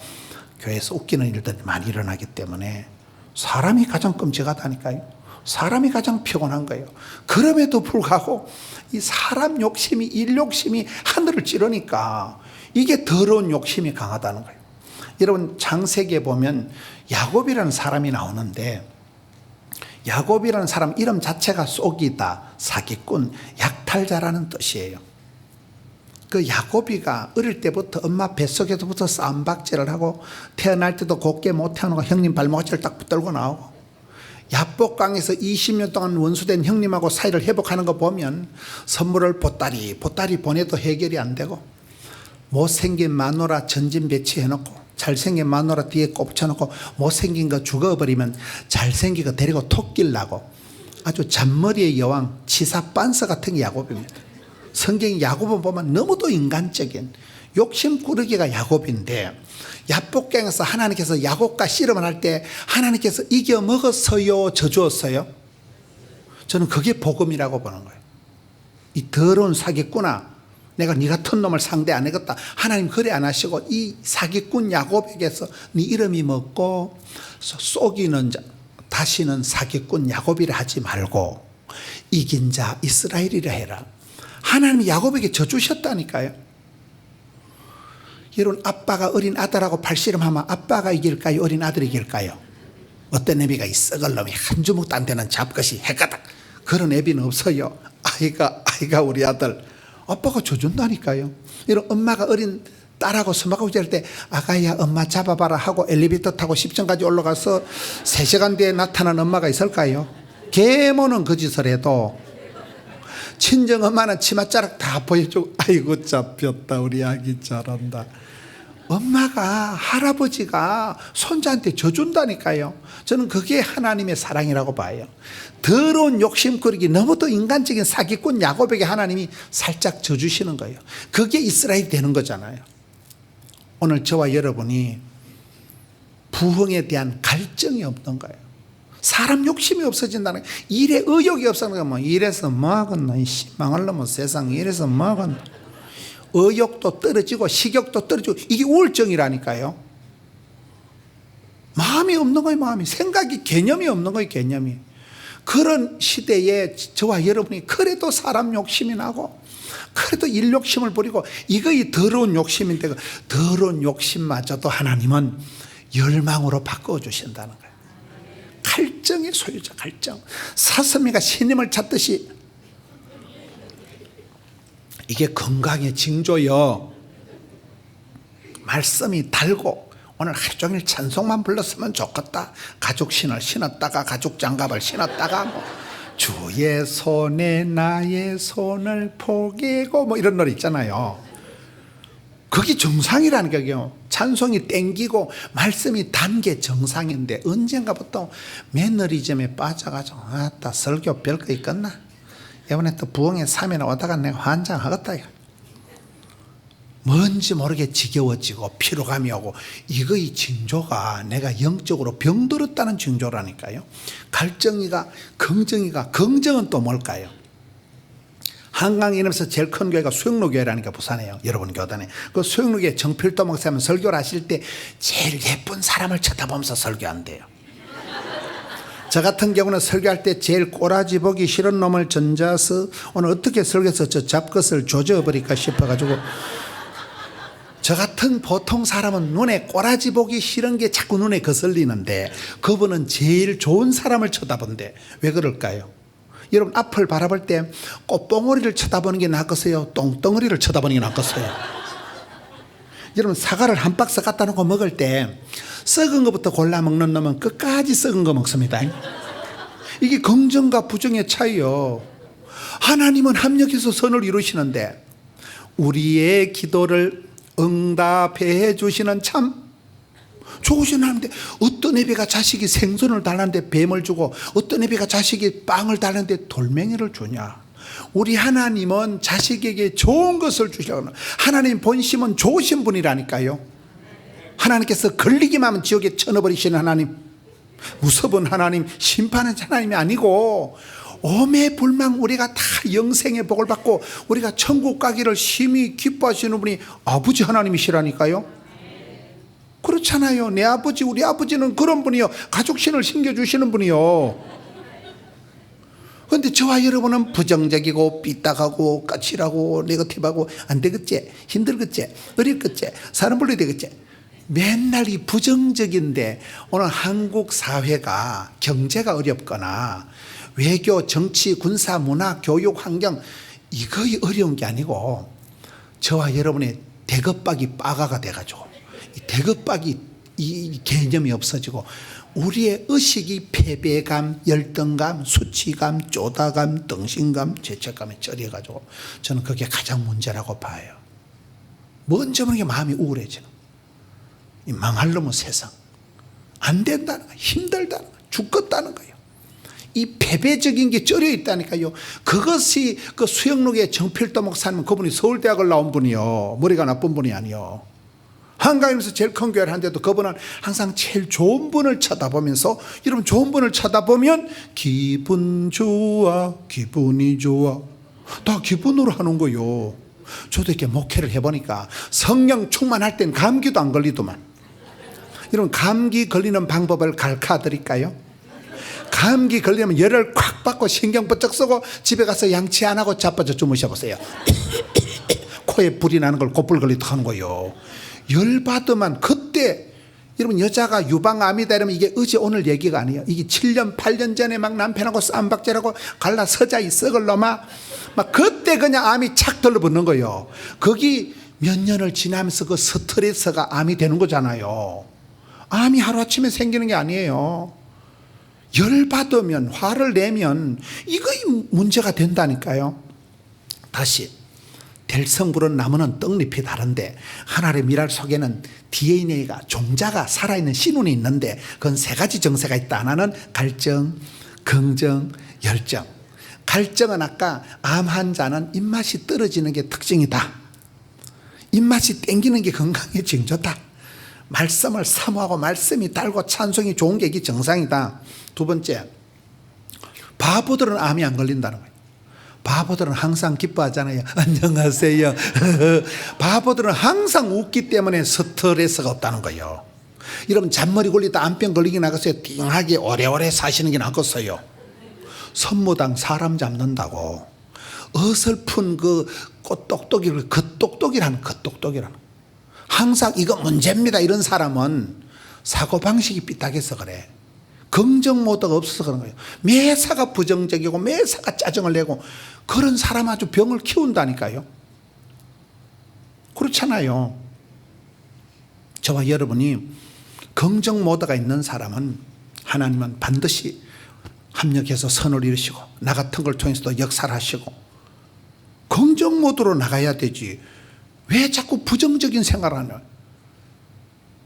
교회에서 웃기는 일들이 많이 일어나기 때문에 사람이 가장 끔찍하다니까요. 사람이 가장 피곤한 거예요. 그럼에도 불구하고 이 사람 욕심이, 일 욕심이 하늘을 찌르니까 이게 더러운 욕심이 강하다는 거예요. 여러분 창세기에 보면 야곱이라는 사람이 나오는데 야곱이라는 사람 이름 자체가 속이다, 사기꾼, 약탈자라는 뜻이에요. 그 야곱이가 어릴 때부터 엄마 뱃속에서부터 쌈박질을 하고 태어날 때도 곱게 못 태어나고 형님 발목을 딱 붙들고 나오고 야복강에서 20년 동안 원수된 형님하고 사이를 회복하는 거 보면 선물을 보따리 보내도 해결이 안 되고 못생긴 마누라 전진 배치해놓고 잘생긴 마누라 뒤에 꼽쳐놓고 못생긴 거 죽어버리면 잘생긴 거 데리고 토끼려고 아주 잔머리의 여왕 치사빤서 같은 게 야곱입니다. 성경 야곱을 보면 너무도 인간적인 욕심꾸러기가 야곱인데 야복강에서 하나님께서 야곱과 씨름을 할 때 하나님께서 이겨 먹었어요, 져주었어요? 저는 그게 복음이라고 보는 거예요. 이 더러운 사기꾼아, 내가 네 같은 놈을 상대 안 하겠다. 하나님 그래 안 하시고 이 사기꾼 야곱에게서 네 이름이 먹고 속이는 자 다시는 사기꾼 야곱이라 하지 말고 이긴 자 이스라엘이라 해라. 하나님이 야곱에게 져주셨다니까요. 여러분 아빠가 어린 아들하고 팔씨름하면 아빠가 이길까요? 어린 아들이 이길까요? 어떤 애비가 이 썩을 놈이 한 주먹도 안 되는 잡것이 해가닥 그런 애비는 없어요. 아이가 우리 아들 아빠가 져준다니까요. 여러분 엄마가 어린 딸하고 서먹하고 잘 때 아가야 엄마 잡아봐라 하고 엘리베이터 타고 10층까지 올라가서 3시간 뒤에 나타난 엄마가 있을까요? 계모는 그 짓을 해도 친정 엄마는 치맛자락 다 보여주고 아이고 잡혔다 우리 아기 잘한다. 엄마가 할아버지가 손자한테 져준다니까요. 저는 그게 하나님의 사랑이라고 봐요. 더러운 욕심꾸러기 너무도 인간적인 사기꾼 야곱에게 하나님이 살짝 져주시는 거예요. 그게 이스라엘이 되는 거잖아요. 오늘 저와 여러분이 부흥에 대한 갈증이 없는 거예요. 사람 욕심이 없어진다는 거예요. 일에 의욕이 없어지는 거예요. 이래서 뭐하겠나 망할 놈은 세상 이래서 뭐하겠나. 의욕도 떨어지고 식욕도 떨어지고 이게 우울증이라니까요. 마음이 없는 거예요. 마음이. 생각이 개념이 없는 거예요. 개념이. 그런 시대에 저와 여러분이 그래도 사람 욕심이 나고 그래도 일 욕심을 부리고 이거이 더러운 욕심인데 그 더러운 욕심마저도 하나님은 열망으로 바꿔주신다는 거예요. 갈증의 소유자 갈증. 사슴이가 신임을 찾듯이 이게 건강의 징조요. 말씀이 달고 오늘 하루 종일 찬송만 불렀으면 좋겠다. 가죽 신을 신었다가 가죽 장갑을 신었다가 뭐 주의 손에 나의 손을 포개고 뭐 이런 노래 있잖아요. 그게 정상이라는 거예요. 찬송이 땡기고 말씀이 단 게 정상인데 언젠가부터 매너리즘에 빠져가지고 아따 설교 별거 있겠나? 이번에 또 부흥에 3일 오다가 내가 환장하겠다. 뭔지 모르게 지겨워지고 피로감이 오고 이거의 징조가 내가 영적으로 병들었다는 징조라니까요. 갈증이가 긍정은 또 뭘까요? 한강 이름에서 제일 큰 교회가 수영로교회라니까 부산에요. 여러분 교단에. 그 수영로교회 정필도 목사님 설교를 하실 때 제일 예쁜 사람을 쳐다보면서 설교한대요. 저 같은 경우는 설교할 때 제일 꼬라지 보기 싫은 놈을 전자서 오늘 어떻게 설교해서 저 잡것을 조져버릴까 싶어가지고 저 같은 보통 사람은 눈에 꼬라지 보기 싫은 게 자꾸 눈에 거슬리는데 그분은 제일 좋은 사람을 쳐다본대. 왜 그럴까요? 여러분 앞을 바라볼 때 꽃봉오리를 쳐다보는 게 낫겠어요? 똥덩어리를 쳐다보는 게 낫겠어요? 여러분 사과를 한 박스 갖다 놓고 먹을 때 썩은 것부터 골라 먹는 놈은 끝까지 썩은 거 먹습니다. 이게 긍정과 부정의 차이요. 하나님은 합력해서 선을 이루시는데 우리의 기도를 응답해 주시는 참 좋으신 하나님인데 어떤 애비가 자식이 생선을 달라는데 뱀을 주고 어떤 애비가 자식이 빵을 달라는데 돌멩이를 주냐. 우리 하나님은 자식에게 좋은 것을 주시려고 하는, 하나님 본심은 좋으신 분이라니까요. 하나님께서 걸리기만 하면 지옥에 쳐넣어버리시는 하나님, 무섭은 하나님, 심판하는 하나님이 아니고 오매불망 우리가 다 영생의 복을 받고 우리가 천국 가기를 심히 기뻐하시는 분이 아버지 하나님이시라니까요. 그렇잖아요. 내 아버지, 우리 아버지는 그런 분이요, 가족신을 심겨주시는 분이요. 그런데 저와 여러분은 부정적이고 삐딱하고 까칠하고 네거티브하고 안 되겠지, 힘들겠지, 어렵겠지, 사람 불러야 되겠지, 맨날 이 부정적인데, 오늘 한국 사회가 경제가 어렵거나 외교, 정치, 군사, 문화, 교육, 환경 이거이 어려운 게 아니고 저와 여러분의 대급박이 빠가가 돼가지고 이 대급박이 이 개념이 없어지고 우리의 의식이 패배감, 열등감, 수치감, 쪼다감, 등신감, 죄책감에 쩔여가지고 저는 그게 가장 문제라고 봐요. 먼저 보는 게 마음이 우울해지는, 이 망할 놈의 세상, 안 된다는 거예요, 힘들다는 거예요, 죽겠다는 거예요. 이 패배적인 게 쩔여 있다니까요. 그것이 그 수영록의 정필도 목사님, 그분이 서울대학을 나온 분이요, 머리가 나쁜 분이 아니요, 한강에서 제일 큰 교회를 하는데도 그분은 항상 제일 좋은 분을 쳐다보면서, 여러분 좋은 분을 쳐다보면 기분 좋아, 기분이 좋아, 다 기분으로 하는 거요. 저도 이렇게 목회를 해보니까 성령 충만할 땐 감기도 안 걸리더만. 여러분 감기 걸리는 방법을 가르쳐 드릴까요? 감기 걸리면 열을 콱 받고 신경 번쩍 쓰고 집에 가서 양치 안 하고 자빠져 주무셔 보세요. 코에 불이 나는 걸 곧불 걸리도 하는 거요. 열 받으면 그때, 여러분 여자가 유방암이다 이러면 이게 어제 오늘 얘기가 아니에요. 이게 7년 8년 전에 막 남편하고 쌈박질하고 갈라 서자 이 썩을 놈아, 막 그때 그냥 암이 착 들러붙는 거예요. 거기 몇 년을 지나면서 그 스트레스가 암이 되는 거잖아요. 암이 하루아침에 생기는 게 아니에요. 열 받으면, 화를 내면 이거이 문제가 된다니까요. 다시, 될성부른 나무는 떡잎이 다른데 하나의 미랄 속에는 DNA가, 종자가 살아있는 신운이 있는데 그건 세 가지 정세가 있다. 하나는 갈증, 긍정, 열정. 갈증은 아까 암 환자는 입맛이 떨어지는 게 특징이다. 입맛이 땡기는 게 건강에 징조다. 말씀을 사모하고 말씀이 달고 찬송이 좋은 게 이게 정상이다. 두 번째, 바보들은 암이 안 걸린다는 거예요. 바보들은 항상 기뻐하잖아요. 안녕하세요. 바보들은 항상 웃기 때문에 스트레스가 없다는 거예요. 여러분 잔머리 굴리다 암병 걸리기 나갔어요. 띵하게 오래오래 사시는 게 낫겠어요. 선무당 사람 잡는다고 어설픈 그 꽃똑똑이를 겉똑똑이라는, 겉똑똑이라는, 항상 이거 문제입니다 이런 사람은 사고방식이 삐딱해서 그래. 긍정 모드가 없어서 그런 거예요. 매사가 부정적이고 매사가 짜증을 내고 그런 사람 아주 병을 키운다니까요. 그렇잖아요. 저와 여러분이 긍정 모드가 있는 사람은 하나님은 반드시 합력해서 선을 이루시고 나 같은 걸 통해서도 역사를 하시고 긍정 모드로 나가야 되지. 왜 자꾸 부정적인 생활을 하냐.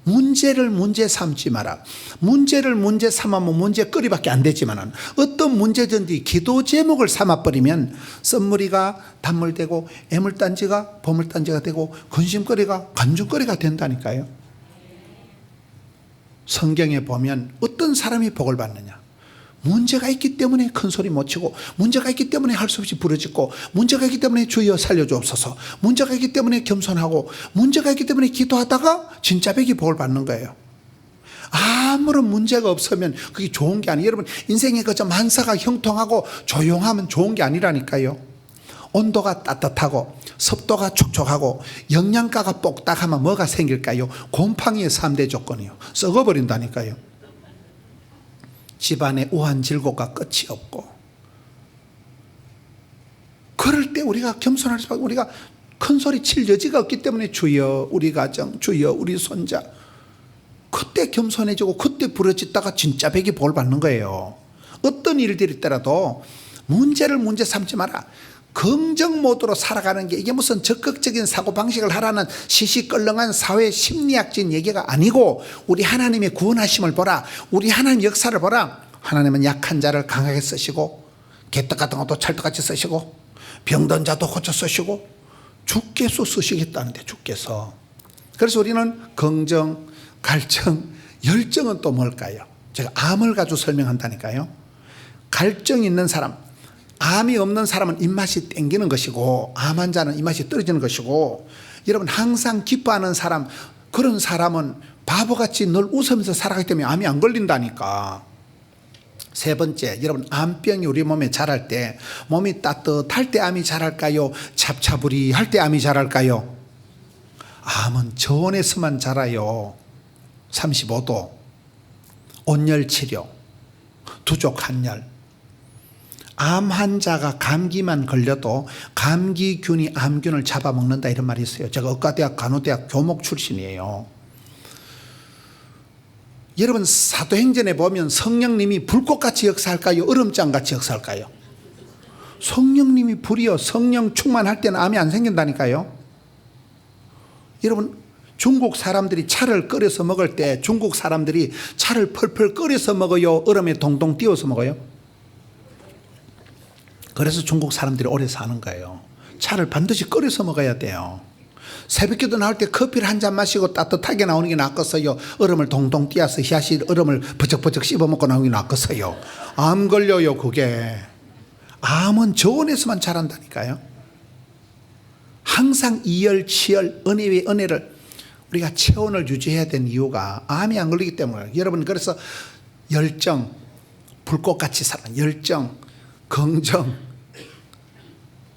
문제를 문제 삼지 마라. 문제를 문제 삼으면 문제거리밖에 안 되지만 어떤 문제든지 기도 제목을 삼아버리면 썸머리가 단물되고 애물단지가 보물단지가 되고 근심거리가 간중거리가 된다니까요. 성경에 보면 어떤 사람이 복을 받느냐. 문제가 있기 때문에 큰 소리 못 치고, 문제가 있기 때문에 할 수 없이 부르짖고, 문제가 있기 때문에 주여 살려주옵소서, 문제가 있기 때문에 겸손하고, 문제가 있기 때문에 기도하다가 진짜 백이 복을 받는 거예요. 아무런 문제가 없으면 그게 좋은 게 아니에요. 여러분 인생의 그 좀 한사가 형통하고 조용하면 좋은 게 아니라니까요. 온도가 따뜻하고 습도가 촉촉하고 영양가가 뽁닥하면 뭐가 생길까요? 곰팡이의 3대 조건이요. 썩어버린다니까요. 집안의 우한 질곡과 끝이 없고, 그럴 때 우리가 겸손할 수밖에, 우리가 큰 소리 칠 여지가 없기 때문에 주여 우리 가정, 주여 우리 손자, 그때 겸손해지고 그때 부러졌다가 진짜 백이 복을 받는 거예요. 어떤 일들이 있더라도 문제를 문제 삼지 마라. 긍정 모드로 살아가는 게 이게 무슨 적극적인 사고방식을 하라는 시시껄렁한 사회 심리학적인 얘기가 아니고, 우리 하나님의 구원하심을 보라. 우리 하나님 역사를 보라. 하나님은 약한 자를 강하게 쓰시고 개떡 같은 것도 찰떡같이 쓰시고 병든 자도 고쳐 쓰시고 주께서 쓰시겠다는데 주께서. 그래서 우리는 긍정, 갈증, 열정은 또 뭘까요? 제가 암을 가지고 설명한다니까요. 갈증 있는 사람, 암이 없는 사람은 입맛이 땡기는 것이고 암 환자는 입맛이 떨어지는 것이고, 여러분 항상 기뻐하는 사람, 그런 사람은 바보같이 늘 웃으면서 살아가기 때문에 암이 안 걸린다니까. 세 번째, 여러분 암병이 우리 몸에 자랄 때 몸이 따뜻할 때 암이 자랄까요? 잡차부리할 때 암이 자랄까요? 암은 저온에서만 자라요. 35도, 온열 치료, 두족 한열. 암 환자가 감기만 걸려도 감기균이 암균을 잡아먹는다 이런 말이 있어요. 제가 의과대학 간호대학 교목 출신이에요. 여러분 사도행전에 보면 성령님이 불꽃같이 역사할까요? 얼음장같이 역사할까요? 성령님이 불이요. 성령 충만할 때는 암이 안 생긴다니까요. 여러분 중국 사람들이 차를 끓여서 먹을 때 중국 사람들이 차를 펄펄 끓여서 먹어요? 얼음에 동동 띄워서 먹어요? 그래서 중국 사람들이 오래 사는 거예요. 차를 반드시 끓여서 먹어야 돼요. 새벽기도 나올 때 커피를 한 잔 마시고 따뜻하게 나오는 게 낫겠어요? 얼음을 동동 띄어서 희야시 얼음을 버쩍버쩍 씹어먹고 나오는 게 낫겠어요? 암 걸려요 그게. 암은 저온에서만 자란다니까요. 항상 이열치열 은혜 위에 은혜를 우리가 체온을 유지해야 되는 이유가 암이 안 걸리기 때문에. 여러분 그래서 열정, 불꽃같이 사는 열정, 긍정,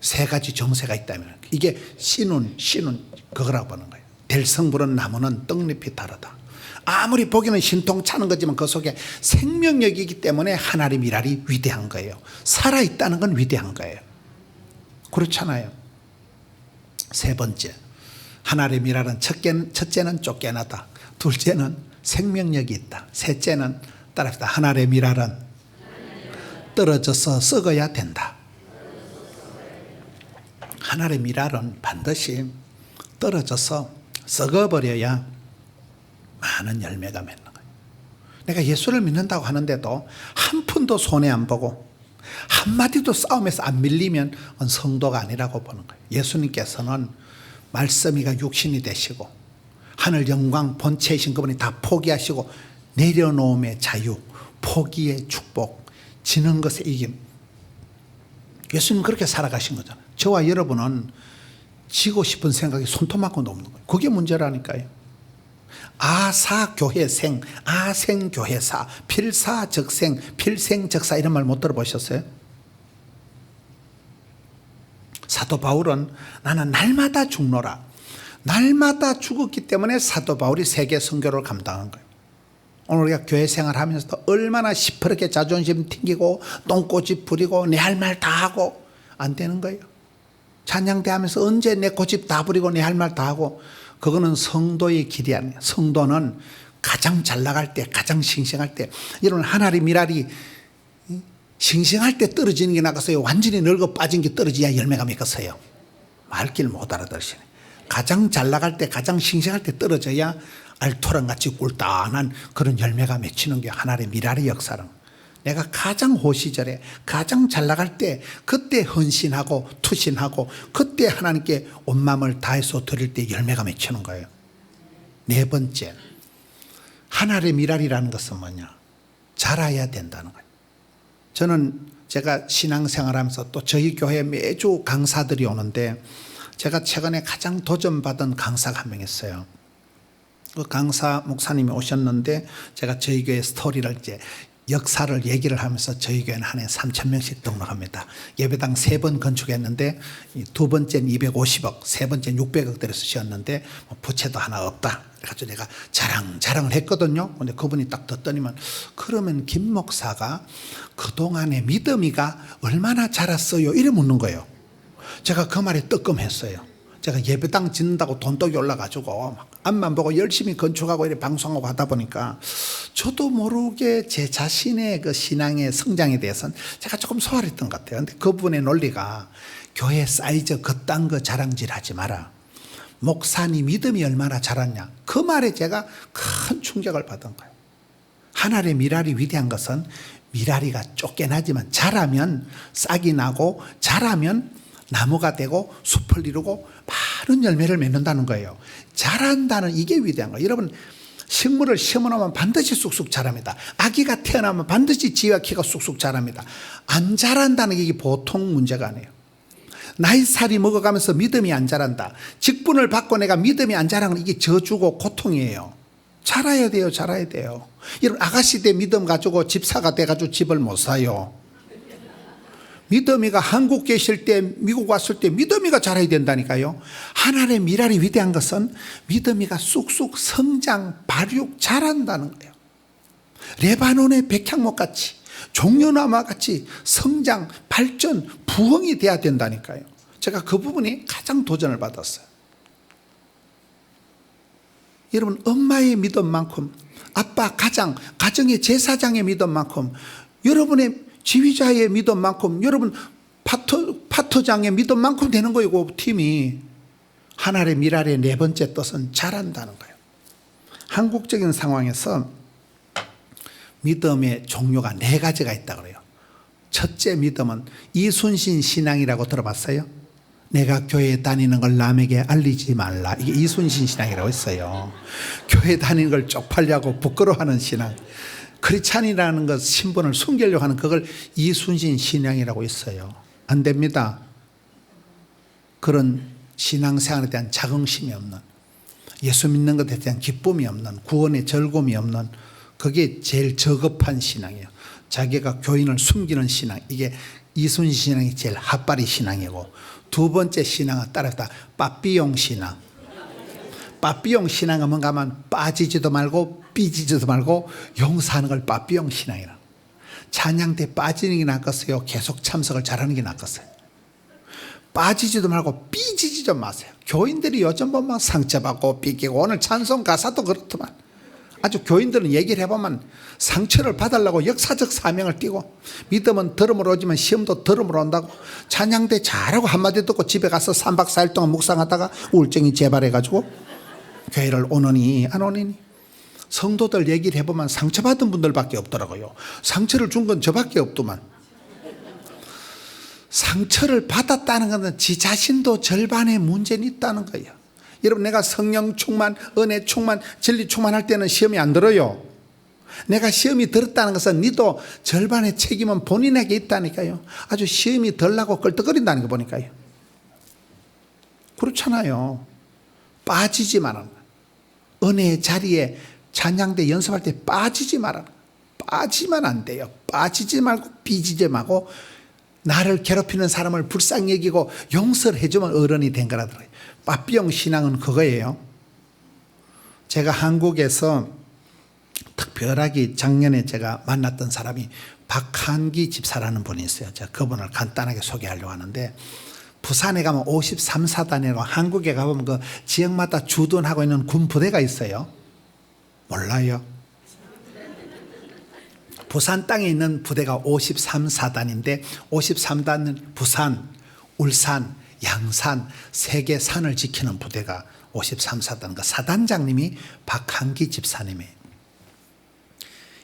세 가지 정세가 있다면 이게 씨눈 그거라고 보는 거예요. 될성 부른 나무는 떡잎이 다르다. 아무리 보기는 신통차는 거지만 그 속에 생명력이 있기 때문에 하나님의 미랄이 위대한 거예요. 살아있다는 건 위대한 거예요. 그렇잖아요. 세 번째, 하나님의 미랄은 첫째는 쫓겨나다, 둘째는 생명력이 있다, 셋째는 따라합시다. 하나님의 미랄은 떨어져서 썩어야 된다. 하나님의 미랄은 반드시 떨어져서 썩어버려야 많은 열매가 맺는 거예요. 내가 예수를 믿는다고 하는데도 한 푼도 손해 안 보고 한마디도 싸움에서 안 밀리면 성도가 아니라고 보는 거예요. 예수님께서는 말씀이가 육신이 되시고 하늘 영광 본체이신 그분이 다 포기하시고 내려놓음의 자유, 포기의 축복, 지는 것의 이김. 예수님 그렇게 살아가신 거잖아요. 저와 여러분은 지고 싶은 생각이 손톱만큼도 없는 거예요. 그게 문제라니까요. 아사교회생, 아생교회사, 필사적생, 필생적사 이런 말 못 들어보셨어요? 사도 바울은 나는 날마다 죽노라. 날마다 죽었기 때문에 사도 바울이 세계 선교를 감당한 거예요. 오늘 우리가 교회 생활하면서도 얼마나 시퍼렇게 자존심 튕기고 똥꼬집 부리고 내 할 말 다 하고 안 되는 거예요. 찬양대 하면서 언제 내 고집 다 부리고 내 할 말 다 하고, 그거는 성도의 길이 아니에요. 성도는 가장 잘 나갈 때, 가장 싱싱할 때, 여러분 하나님의 미랄이 싱싱할 때 떨어지는 게 나겠어요? 완전히 늙어 빠진 게 떨어지야 열매가 맺겠어요? 말귀를 못 알아들으시네. 가장 잘 나갈 때, 가장 싱싱할 때 떨어져야 알토란같이 꿀단한 그런 열매가 맺히는 게 하나님의 미랄의 역사는. 내가 가장 호시절에 가장 잘 나갈 때 그때 헌신하고 투신하고 그때 하나님께 온 마음을 다해서 드릴 때 열매가 맺히는 거예요. 네 번째, 하나님의 미랄이라는 것은 뭐냐? 자라야 된다는 거예요. 저는 제가 신앙생활하면서 또 저희 교회에 매주 강사들이 오는데 제가 최근에 가장 도전받은 강사가 한 명 있어요. 그 강사 목사님이 오셨는데 제가 저희 교회 스토리를 이제 역사를 얘기를 하면서 저희 교회는 한 해 3,000명씩 등록합니다. 예배당 3번 건축했는데 두 번째는 250억, 세 번째는 600억 들여서 지었는데 부채도 하나 없다. 그래서 내가 자랑을 했거든요. 근데 그분이 딱 듣더니만 그러면 김 목사가 그동안의 믿음이가 얼마나 자랐어요? 이래 묻는 거예요. 제가 그 말에 뜨끔했어요. 제가 예배당 짓는다고 돈독이 올라가지고 앞만 보고 열심히 건축하고 이렇게 방송하고 하다 보니까 저도 모르게 제 자신의 그 신앙의 성장에 대해서는 제가 조금 소홀했던 것 같아요. 근데 그분의 논리가 교회 사이즈 그딴 거 자랑질 하지 마라. 목사님 믿음이 얼마나 자랐냐. 그 말에 제가 큰 충격을 받은 거예요. 하나님의 미랄이 위대한 것은 미랄이가 쫓겨나지만 자라면 싹이 나고 자라면 나무가 되고 숲을 이루고 많은 열매를 맺는다는 거예요. 자란다는 이게 위대한 거예요. 여러분, 식물을 심어놓으면 반드시 쑥쑥 자랍니다. 아기가 태어나면 반드시 지와 키가 쑥쑥 자랍니다. 안 자란다는 게 이게 보통 문제가 아니에요. 나이살이 먹어가면서 믿음이 안 자란다. 직분을 받고 내가 믿음이 안 자라는 건 이게 저주고 고통이에요. 자라야 돼요. 자라야 돼요. 여러분, 아가씨 때 믿음 가지고 집사가 돼가지고 집을 못 사요. 믿음이가 한국 계실 때, 미국 왔을 때 믿음이가 자라야 된다니까요. 하나님의 미랄이 위대한 것은 믿음이가 쑥쑥 성장, 발육, 자란다는 거예요. 레바논의 백향목 같이, 종려나무 같이 성장, 발전, 부흥이 돼야 된다니까요. 제가 그 부분이 가장 도전을 받았어요. 여러분, 엄마의 믿음만큼, 아빠, 가정의 제사장의 믿음만큼, 여러분의 지휘자의 믿음만큼, 여러분 파트장의 믿음만큼 되는 거예요. 그 팀이. 하나님의 미랄의 네 번째 뜻은 자란다는 거예요. 한국적인 상황에서 믿음의 종류가 네 가지가 있다고 그래요. 첫째 믿음은 이순신 신앙이라고 들어봤어요? 내가 교회 다니는 걸 남에게 알리지 말라. 이게 이순신 신앙이라고 했어요. 교회 다니는 걸 쪽팔려하고 부끄러워하는 신앙. 크리스찬이라는 것 신분을 숨기려고 하는 그걸 이순신 신앙이라고 했어요. 안 됩니다. 그런 신앙생활에 대한 자긍심이 없는, 예수 믿는 것에 대한 기쁨이 없는, 구원의 즐거움이 없는, 그게 제일 저급한 신앙이에요. 자기가 교인을 숨기는 신앙, 이게 이순신 신앙이 제일 핫바리 신앙이고, 두 번째 신앙은 따라서 빠삐용 신앙. 빠삐용 신앙은 뭔가 하면 빠지지도 말고 삐지지도 말고 용서하는 걸 빠삐용 신앙이라. 찬양 때 빠지는 게 낫겠어요? 계속 참석을 잘하는 게 낫겠어요? 빠지지도 말고 삐지지 좀 마세요. 교인들이 요즘 보면 상처받고 삐끼고, 오늘 찬송 가사도 그렇더만 아주 교인들은 얘기를 해보면 상처를 받으려고 역사적 사명을 띠고, 믿음은 들음으로 오지만 시험도 들음으로 온다고, 찬양대 잘하고 한마디 듣고 집에 가서 3박 4일 동안 묵상하다가 우울증이 재발해가지고 교회를 오느니 안 오느니. 성도들 얘기를 해보면 상처받은 분들밖에 없더라고요. 상처를 준 건 저밖에 없더만. 상처를 받았다는 것은 지 자신도 절반의 문제는 있다는 거예요. 여러분, 내가 성령 충만, 은혜 충만, 진리 충만할 때는 시험이 안 들어요. 내가 시험이 들었다는 것은 니도 절반의 책임은 본인에게 있다니까요. 아주 시험이 덜 나고 껄떡거린다는 거 보니까요. 그렇잖아요. 빠지지 말아라. 은혜의 자리에 찬양대 연습할 때 빠지지 말아라. 빠지면 안 돼요. 빠지지 말고 삐지지 말고, 나를 괴롭히는 사람을 불쌍히 여기고 용서를 해주면 어른이 된 거라더라고요. 빠삐용 신앙은 그거예요. 제가 한국에서 특별하게 작년에 제가 만났던 사람이 박한기 집사라는 분이 있어요. 제가 그분을 간단하게 소개하려고 하는데, 부산에 가면 53사단이라고 한국에 가보면 그 지역마다 주둔하고 있는 군 부대가 있어요. 몰라요? 부산 땅에 있는 부대가 53사단인데 53단은 부산, 울산, 양산 세 개 산을 지키는 부대가 53사단. 그 사단장님이 박한기 집사님이에요.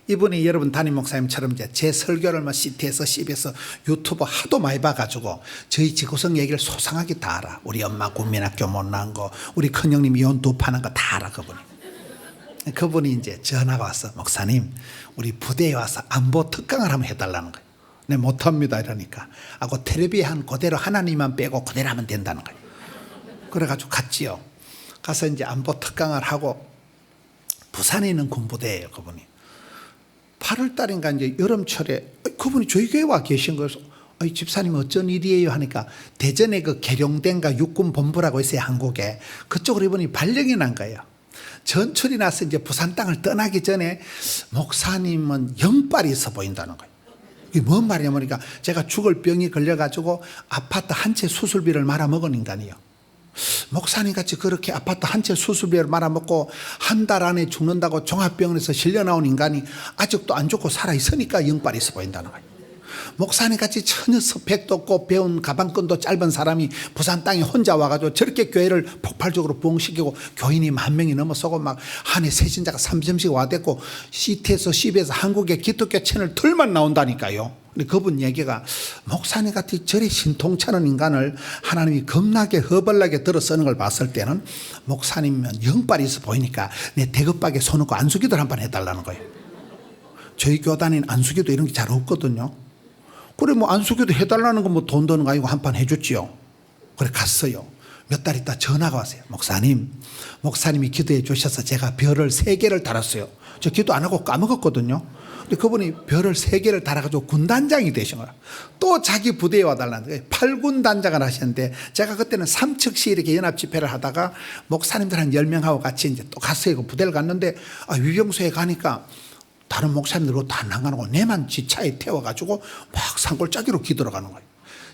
이분이 여러분 담임 목사님처럼 이제 제 설교를 막 CT에서 CB에서 유튜브 하도 많이 봐가지고 저희 지구성 얘기를 소상하게 다 알아. 우리 엄마 국민학교 못 나온 거, 우리 큰형님 이혼 두 파는 거 다 알아. 그분이 이제 전화가 왔어. 목사님, 우리 부대에 와서 안보 특강을 한번 해달라는 거예요. 네, 못합니다 이러니까. 하고 텔레비에 한 그대로 하나님만 빼고 그대로 하면 된다는 거예요. 그래가지고 갔지요. 가서 이제 안보 특강을 하고, 부산에 있는 군부대예요 그분이. 8월 달인가 이제 여름철에 그분이 저희 교회에 와 계신 거여서, 집사님 어쩐 일이에요 하니까, 대전에 그 계룡대인가 육군 본부라고 있어요 한국에. 그쪽으로 이분이 발령이 난 거예요. 전철이 나서 이제 부산 땅을 떠나기 전에 목사님은 영빨이 있어 보인다는 거예요. 이게 뭔 말이냐 보니까, 제가 죽을 병이 걸려가지고 아파트 한 채 수술비를 말아먹은 인간이에요. 목사님 같이 그렇게 아파트 한 채 수술비를 말아먹고 한 달 안에 죽는다고 종합병원에서 실려 나온 인간이 아직도 안 죽고 살아있으니까 영빨이 있어 보인다는 거예요. 목사님 같이 전혀 스펙도 없고 배운 가방끈도 짧은 사람이 부산 땅에 혼자 와가지고 저렇게 교회를 폭발적으로 부흥시키고, 교인이 10,000명이 넘어서고 막 한 해 세신자가 3점씩 와댔고, CT에서 CB에서 한국의 기독교 채널 둘만 나온다니까요. 근데 그분 얘기가 목사님 같이 저리 신통찮은 인간을 하나님이 겁나게 허벌나게 들어 쓰는 걸 봤을 때는 목사님은 영빨이 있어 보이니까 내 대급박에 손 얹고 안수기도를 한번 해달라는 거예요. 저희 교단인 안수기도 이런 게 잘 없거든요. 그래 뭐 안수기도 해달라는 건 뭐 돈 드는 거 아니고 한판 해줬지요. 그래 갔어요. 몇 달 있다 전화가 왔어요. 목사님이 기도해 주셔서 제가 별을 3개를 달았어요. 저 기도 안 하고 까먹었거든요. 근데 그분이 별을 3개를 달아가지고 군단장이 되신 거야. 또 자기 부대에 와달라는 거예요. 8군 단장을 하셨는데 제가 그때는 삼척시 이렇게 연합 집회를 하다가 목사님들 한 10명하고 같이 이제 또 갔어요. 그 부대를 갔는데 위병소에 가니까 다른 목사님들도 다 안 가는 거고 내만 지 차에 태워가지고 막 산골짜기로 기도를 가는 거예요.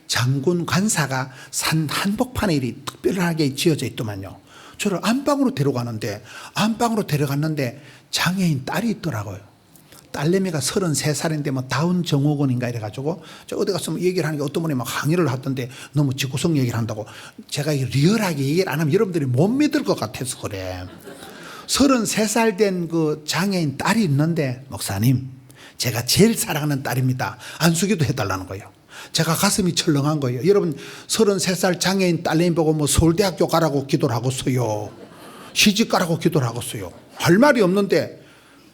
장군 관사가 산 한복판에 이리 특별하게 지어져 있더만요. 저를 안방으로 데려갔는데 장애인 딸이 있더라고요. 딸내미가 33살인데 뭐 다운 정호군인가 이래가지고 저 어디 가서 뭐 얘기를 하니까 어떤 분이 막 항의를 하던데 너무 직구성 얘기를 한다고. 제가 리얼하게 얘기를 안 하면 여러분들이 못 믿을 것 같아서 그래. 33살 된 그 장애인 딸이 있는데 목사님 제가 제일 사랑하는 딸입니다. 안수기도 해달라는 거예요. 제가 가슴이 철렁한 거예요. 여러분 33살 장애인 딸내미 보고 뭐 서울대학교 가라고 기도를 하겠어요. 시집 가라고 기도를 하겠어요. 할 말이 없는데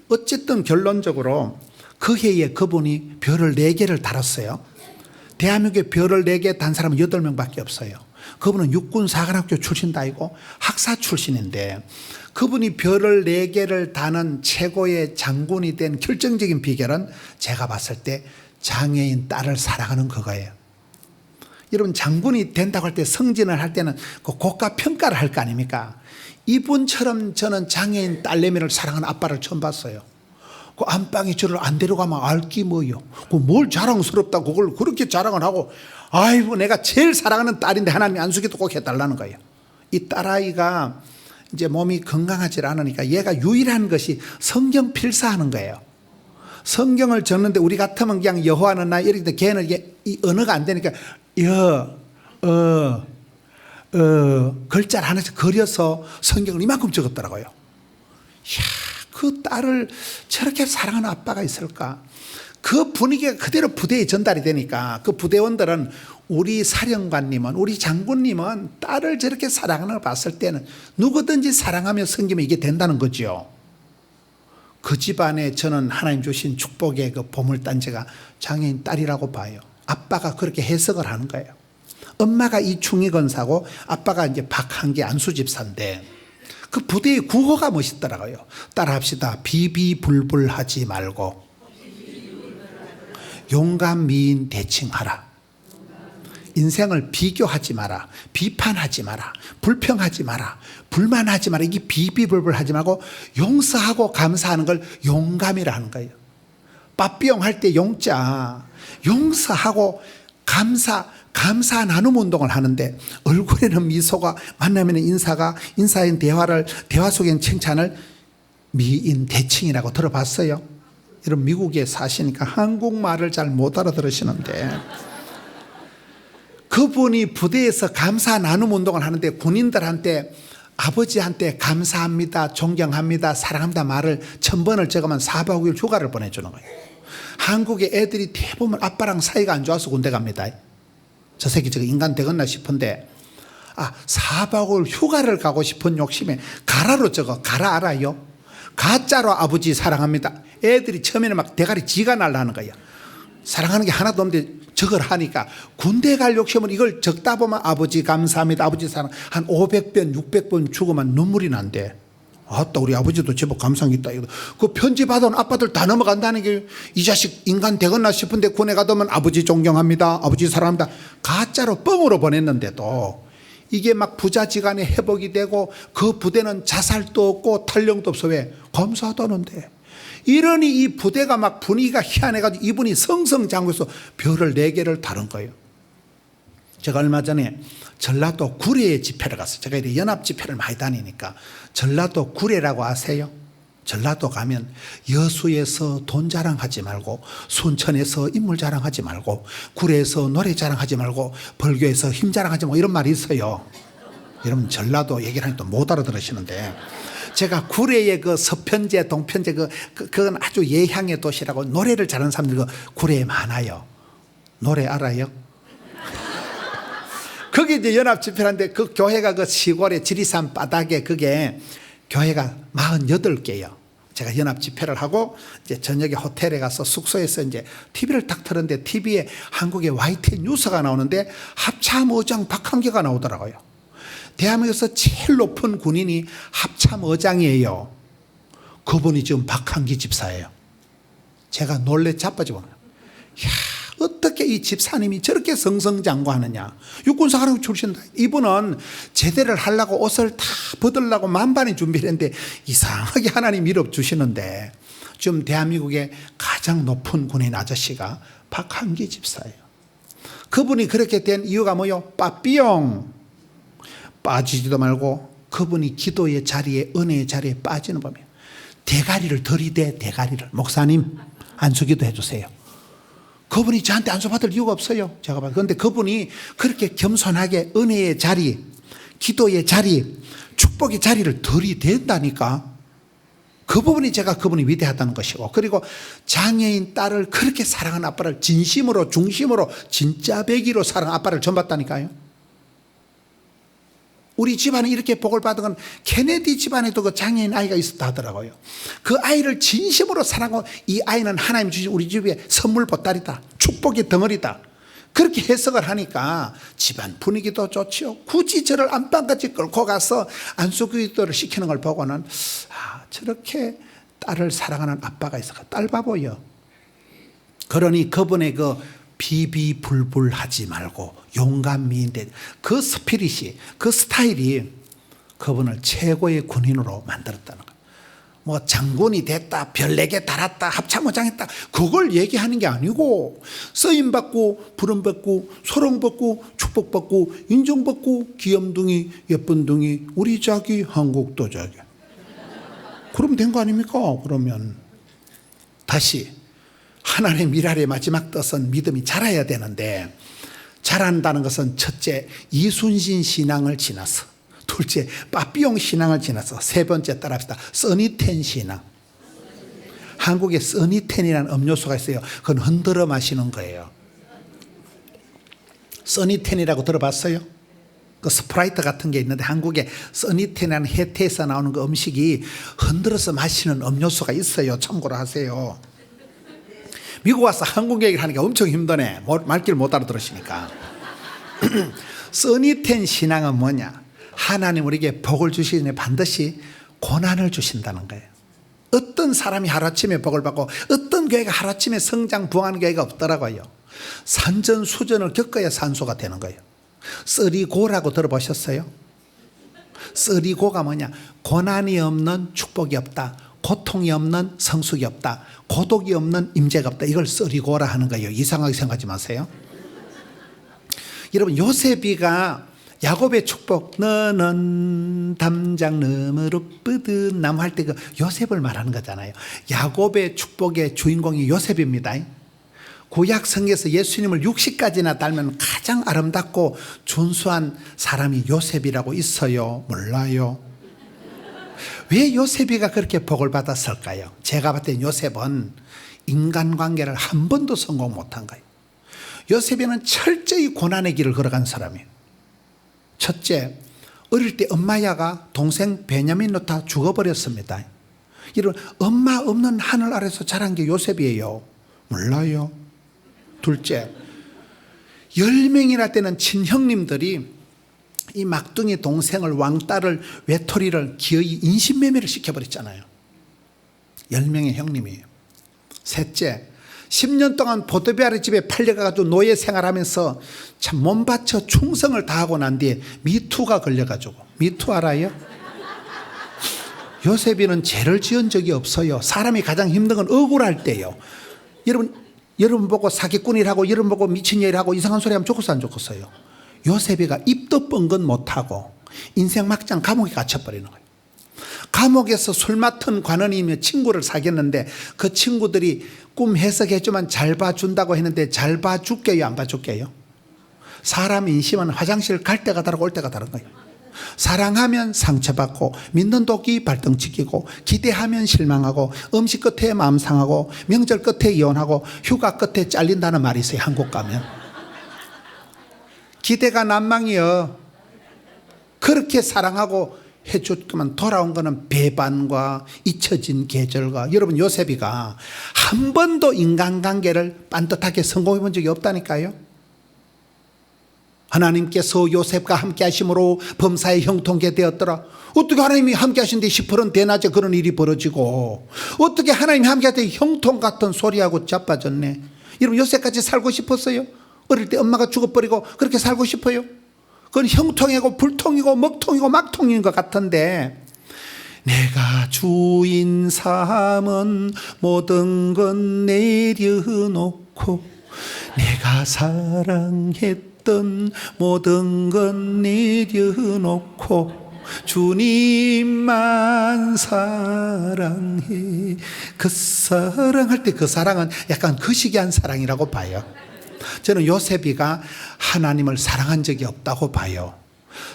어쨌든 결론적으로 그 해에 그분이 별을 4개를 달았어요. 대한민국에 별을 4개 단 사람은 8명밖에 없어요. 그분은 육군사관학교 출신도 아니고 학사 출신인데 그분이 별을 4개를 다는 최고의 장군이 된 결정적인 비결은 제가 봤을 때 장애인 딸을 사랑하는 그거예요. 여러분 장군이 된다고 할 때 승진을 할 때는 그 국가 평가를 할 거 아닙니까? 이분처럼 저는 장애인 딸내미를 사랑하는 아빠를 처음 봤어요. 그 안방에 저를 안 데려가면 알기 뭐요. 그 뭘 자랑스럽다고 그걸 그렇게 자랑을 하고 아이고 내가 제일 사랑하는 딸인데 하나님이 안수기도 꼭 해달라는 거예요. 이 딸아이가 이제 몸이 건강하지 않으니까 얘가 유일한 것이 성경 필사하는 거예요. 성경을 적는데 우리 같으면 그냥 여호와는 나 이렇게 걔는 이게 이 언어가 안 되니까 글자를 하나씩 그려서 성경을 이만큼 적었더라고요. 이야, 그 딸을 저렇게 사랑하는 아빠가 있을까? 그 분위기가 그대로 부대에 전달이 되니까 그 부대원들은 우리 사령관님은 우리 장군님은 딸을 저렇게 사랑하는 걸 봤을 때는 누구든지 사랑하며 섬기면 이게 된다는 거죠. 그 집안에 저는 하나님 주신 축복의 그 보물단지가 장애인 딸이라고 봐요. 아빠가 그렇게 해석을 하는 거예요. 엄마가 이충희 권사고 아빠가 이제 박한기 안수 집사인데 그 부대의 구호가 멋있더라고요. 따라합시다. 비비불불하지 말고 용감 미인 대칭하라. 인생을 비교하지 마라. 비판하지 마라. 불평하지 마라. 불만하지 마라. 이게 비비불불하지 말고 용서하고 감사하는 걸 용감이라 하는 거예요. 빠삐용 할 때 용자 용서하고 감사 나눔 운동을 하는데 얼굴에는 미소가 만나면 인사인 대화 속엔 칭찬을 미인 대칭이라고 들어봤어요? 여러분 미국에 사시니까 한국말을 잘 못 알아들으시는데 그분이 부대에서 감사 나눔 운동을 하는데 군인들한테 아버지한테 감사합니다, 존경합니다, 사랑합니다 말을 1000번을 적으면 4박 5일 휴가를 보내주는 거예요. 한국의 애들이 대부분 아빠랑 사이가 안 좋아서 군대 갑니다. 저 새끼 저거 인간 되겠나 싶은데 4박 5일 휴가를 가고 싶은 욕심에 가라로 적어. 가라 알아요? 가짜로 아버지 사랑합니다. 애들이 처음에는 막 대가리 지가 날라는 거예요. 사랑하는 게 하나도 없는데 저걸 하니까 군대 갈 욕심은 이걸 적다 보면 아버지 감사합니다, 아버지 사랑 한 500번 600번 죽으면 눈물이 난대. 아따 우리 아버지도 제법 감상이 있다. 그 편지 받아온 아빠들 다 넘어간다는 게 이 자식 인간 되겠나 싶은데 군에 가면 아버지 존경합니다, 아버지 사랑합니다 가짜로 뻥으로 보냈는데도 이게 막 부자지간에 회복이 되고 그 부대는 자살도 없고 탈령도 없어. 왜? 감사하다는데. 이러니 이 부대가 막 분위기가 희한해가지고 이분이 성성장구해서 별을 4개를 다룬 거예요. 제가 얼마 전에 전라도 구례에 집회를 갔어요. 제가 이렇게 연합 집회를 많이 다니니까. 전라도 구례라고 아세요? 전라도 가면 여수에서 돈 자랑하지 말고 순천에서 인물 자랑하지 말고 구례에서 노래 자랑하지 말고 벌교에서 힘 자랑하지 말고 이런 말이 있어요. 여러분 전라도 얘기를 하니까 못 알아들으시는데 제가 구례의 그 서편제 동편제 그건 아주 예향의 도시라고 노래를 잘하는 사람들이 구례에 많아요. 노래 알아요? 거기 이제 연합 집회하는데 그 교회가 그 시골의 지리산 바닥에 그게 교회가 48개요. 제가 연합 집회를 하고 이제 저녁에 호텔에 가서 숙소에서 이제 TV를 딱 틀었는데 TV에 한국의 YTN 뉴스가 나오는데 합참의장 박한계가 나오더라고요. 대한민국에서 제일 높은 군인이 합참의장이에요. 그분이 지금 박한기 집사예요. 제가 놀래 자빠지고, 어떻게 이 집사님이 저렇게 성성장구하느냐. 육군사관학교 출신다. 이분은 제대를 하려고 옷을 다 벗으려고 만반의 준비를 했는데 이상하게 하나님 밀어 주시는데 지금 대한민국의 가장 높은 군인 아저씨가 박한기 집사예요. 그분이 그렇게 된 이유가 뭐요? 빠삐용. 빠지지도 말고 그분이 기도의 자리에, 은혜의 자리에 빠지는 법이에요. 대가리를 들이대, 대가리를. 목사님 안수기도 해주세요. 그분이 저한테 안수 받을 이유가 없어요. 제가 봐도. 그런데 그분이 그렇게 겸손하게 은혜의 자리, 기도의 자리, 축복의 자리를 들이댄다니까. 그 부분이 제가 그분이 위대하다는 것이고, 그리고 장애인 딸을 그렇게 사랑하는 아빠를 진심으로, 중심으로, 진짜 배기로 사랑하는 아빠를 전봤다니까요. 우리 집안에 이렇게 복을 받은 건 케네디 집안에도 그 장애인 아이가 있었다 하더라고요. 그 아이를 진심으로 사랑하고 이 아이는 하나님 주신 우리 집의 선물 보따리다. 축복의 덩어리다. 그렇게 해석을 하니까 집안 분위기도 좋지요. 굳이 저를 안방까지 끌고 가서 안수기도를 시키는 걸 보고는 저렇게 딸을 사랑하는 아빠가 있어가 딸 바보요. 그러니 그분의 그 비비불불하지 말고 용감미인데 그 스피릿이, 그 스타일이 그분을 최고의 군인으로 만들었다는 거예요. 뭐 장군이 됐다, 별 4개 달았다, 합참의장했다, 그걸 얘기하는 게 아니고 쓰임받고 부름받고 소롱받고 축복받고 인정받고 귀염둥이 예쁜둥이 우리 자기 한국도 자기. 그러면 된 거 아닙니까? 그러면 다시 하나님의 미랄의 마지막 뜻은 믿음이 자라야 되는데, 자란다는 것은 첫째 이순신 신앙을 지나서, 둘째 빠삐용 신앙을 지나서, 세 번째 따라합시다. 써니텐 신앙. 한국에 써니텐이라는 음료수가 있어요. 그건 흔들어 마시는 거예요. 써니텐이라고 들어봤어요? 그 스프라이트 같은 게 있는데 한국에 써니텐이라는 혜태에서 나오는 그 음식이 흔들어서 마시는 음료수가 있어요. 참고로 하세요. 미국 와서 한국 얘기를 하니까 엄청 힘드네. 말귀를 못 알아들으시니까. 써니텐 신앙은 뭐냐? 하나님 우리에게 복을 주시니 반드시 고난을 주신다는 거예요. 어떤 사람이 하루아침에 복을 받고 어떤 교회가 하루아침에 성장 부흥하는 교회가 없더라고요. 산전수전을 겪어야 산소가 되는 거예요. 쓰리고라고 들어보셨어요? 쓰리고가 뭐냐? 고난이 없는 축복이 없다. 고통이 없는 성숙이 없다. 고독이 없는 임재가 없다. 이걸 쓰리고라 하는 거예요. 이상하게 생각하지 마세요. 여러분, 요셉이가 야곱의 축복, 너는 담장 너머로 뻗은 나무 할 때 그 요셉을 말하는 거잖아요. 야곱의 축복의 주인공이 요셉입니다. 구약 성경에서 예수님을 60가지나 닮은 가장 아름답고 준수한 사람이 요셉이라고 있어요? 몰라요? 왜 요셉이가 그렇게 복을 받았을까요? 제가 봤을 때 요셉은 인간관계를 한 번도 성공 못한 거예요. 요셉이는 철저히 고난의 길을 걸어간 사람이에요. 첫째, 어릴 때 엄마야가 동생 베냐민로 다 죽어버렸습니다. 이런 엄마 없는 하늘 아래서 자란 게 요셉이에요. 몰라요? 둘째, 10명이나 되는 친형님들이 이 막둥이 동생을, 왕딸을, 외톨이를 기어이 인신매매를 시켜버렸잖아요. 10명의 형님이에요. 셋째, 10년 동안 보드베아르 집에 팔려가지고 노예 생활하면서 참 몸바쳐 충성을 다하고 난 뒤에 미투가 걸려가지고, 미투 알아요? 요셉이는 죄를 지은 적이 없어요. 사람이 가장 힘든 건 억울할 때예요. 여러분 보고 사기꾼이라고, 여러분 보고 미친년이라고 이상한 소리 하면 좋겠어 안 좋겠어요? 요셉이가 입도 뻥건 못하고 인생 막장 감옥에 갇혀버리는 거예요. 감옥에서 술 맡은 관원이며 친구를 사귀었는데 그 친구들이 꿈 해석해주면 잘 봐준다고 했는데 잘 봐줄게요, 안 봐줄게요? 사람 인심은 화장실 갈 때가 다르고 올 때가 다른 거예요. 사랑하면 상처받고 믿는 도끼 발등치기고 기대하면 실망하고 음식 끝에 마음 상하고 명절 끝에 이혼하고 휴가 끝에 잘린다는 말이 있어요. 한국 가면 기대가 난망이요. 그렇게 사랑하고 해줬지만 돌아온 거는 배반과 잊혀진 계절과 여러분 요셉이가 한 번도 인간관계를 반듯하게 성공해 본 적이 없다니까요. 하나님께서 요셉과 함께 하심으로 범사의 형통케 되었더라. 어떻게 하나님이 함께 하신데 시퍼런 대낮에 그런 일이 벌어지고 어떻게 하나님이 함께 할 때 형통 같은 소리하고 자빠졌네. 여러분 요셉같이 살고 싶었어요? 어릴 때 엄마가 죽어버리고 그렇게 살고 싶어요? 그건 형통이고 불통이고 먹통이고 막통인 것 같은데 내가 주인 삼은 모든 건 내려놓고 내가 사랑했던 모든 건 내려놓고 주님만 사랑해. 그 사랑할 때 그 사랑은 약간 거시기한 사랑이라고 봐요. 저는 요셉이가 하나님을 사랑한 적이 없다고 봐요.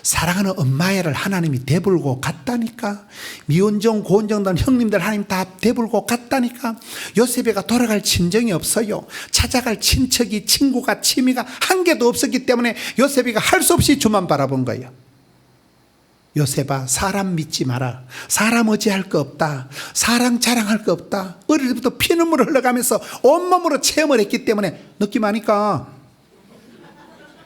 사랑하는 엄마애를 하나님이 대불고 갔다니까. 미혼정 고혼정들 형님들 하나님 다 대불고 갔다니까. 요셉이가 돌아갈 친정이 없어요. 찾아갈 친척이 친구가 취미가 한 개도 없었기 때문에 요셉이가 할 수 없이 주만 바라본 거예요. 요셉아 사람 믿지 마라. 사람 의지할 거 없다. 사랑 자랑할 거 없다. 어릴 때부터 피눈물 흘러가면서 온몸으로 체험을 했기 때문에 느낌 아니까.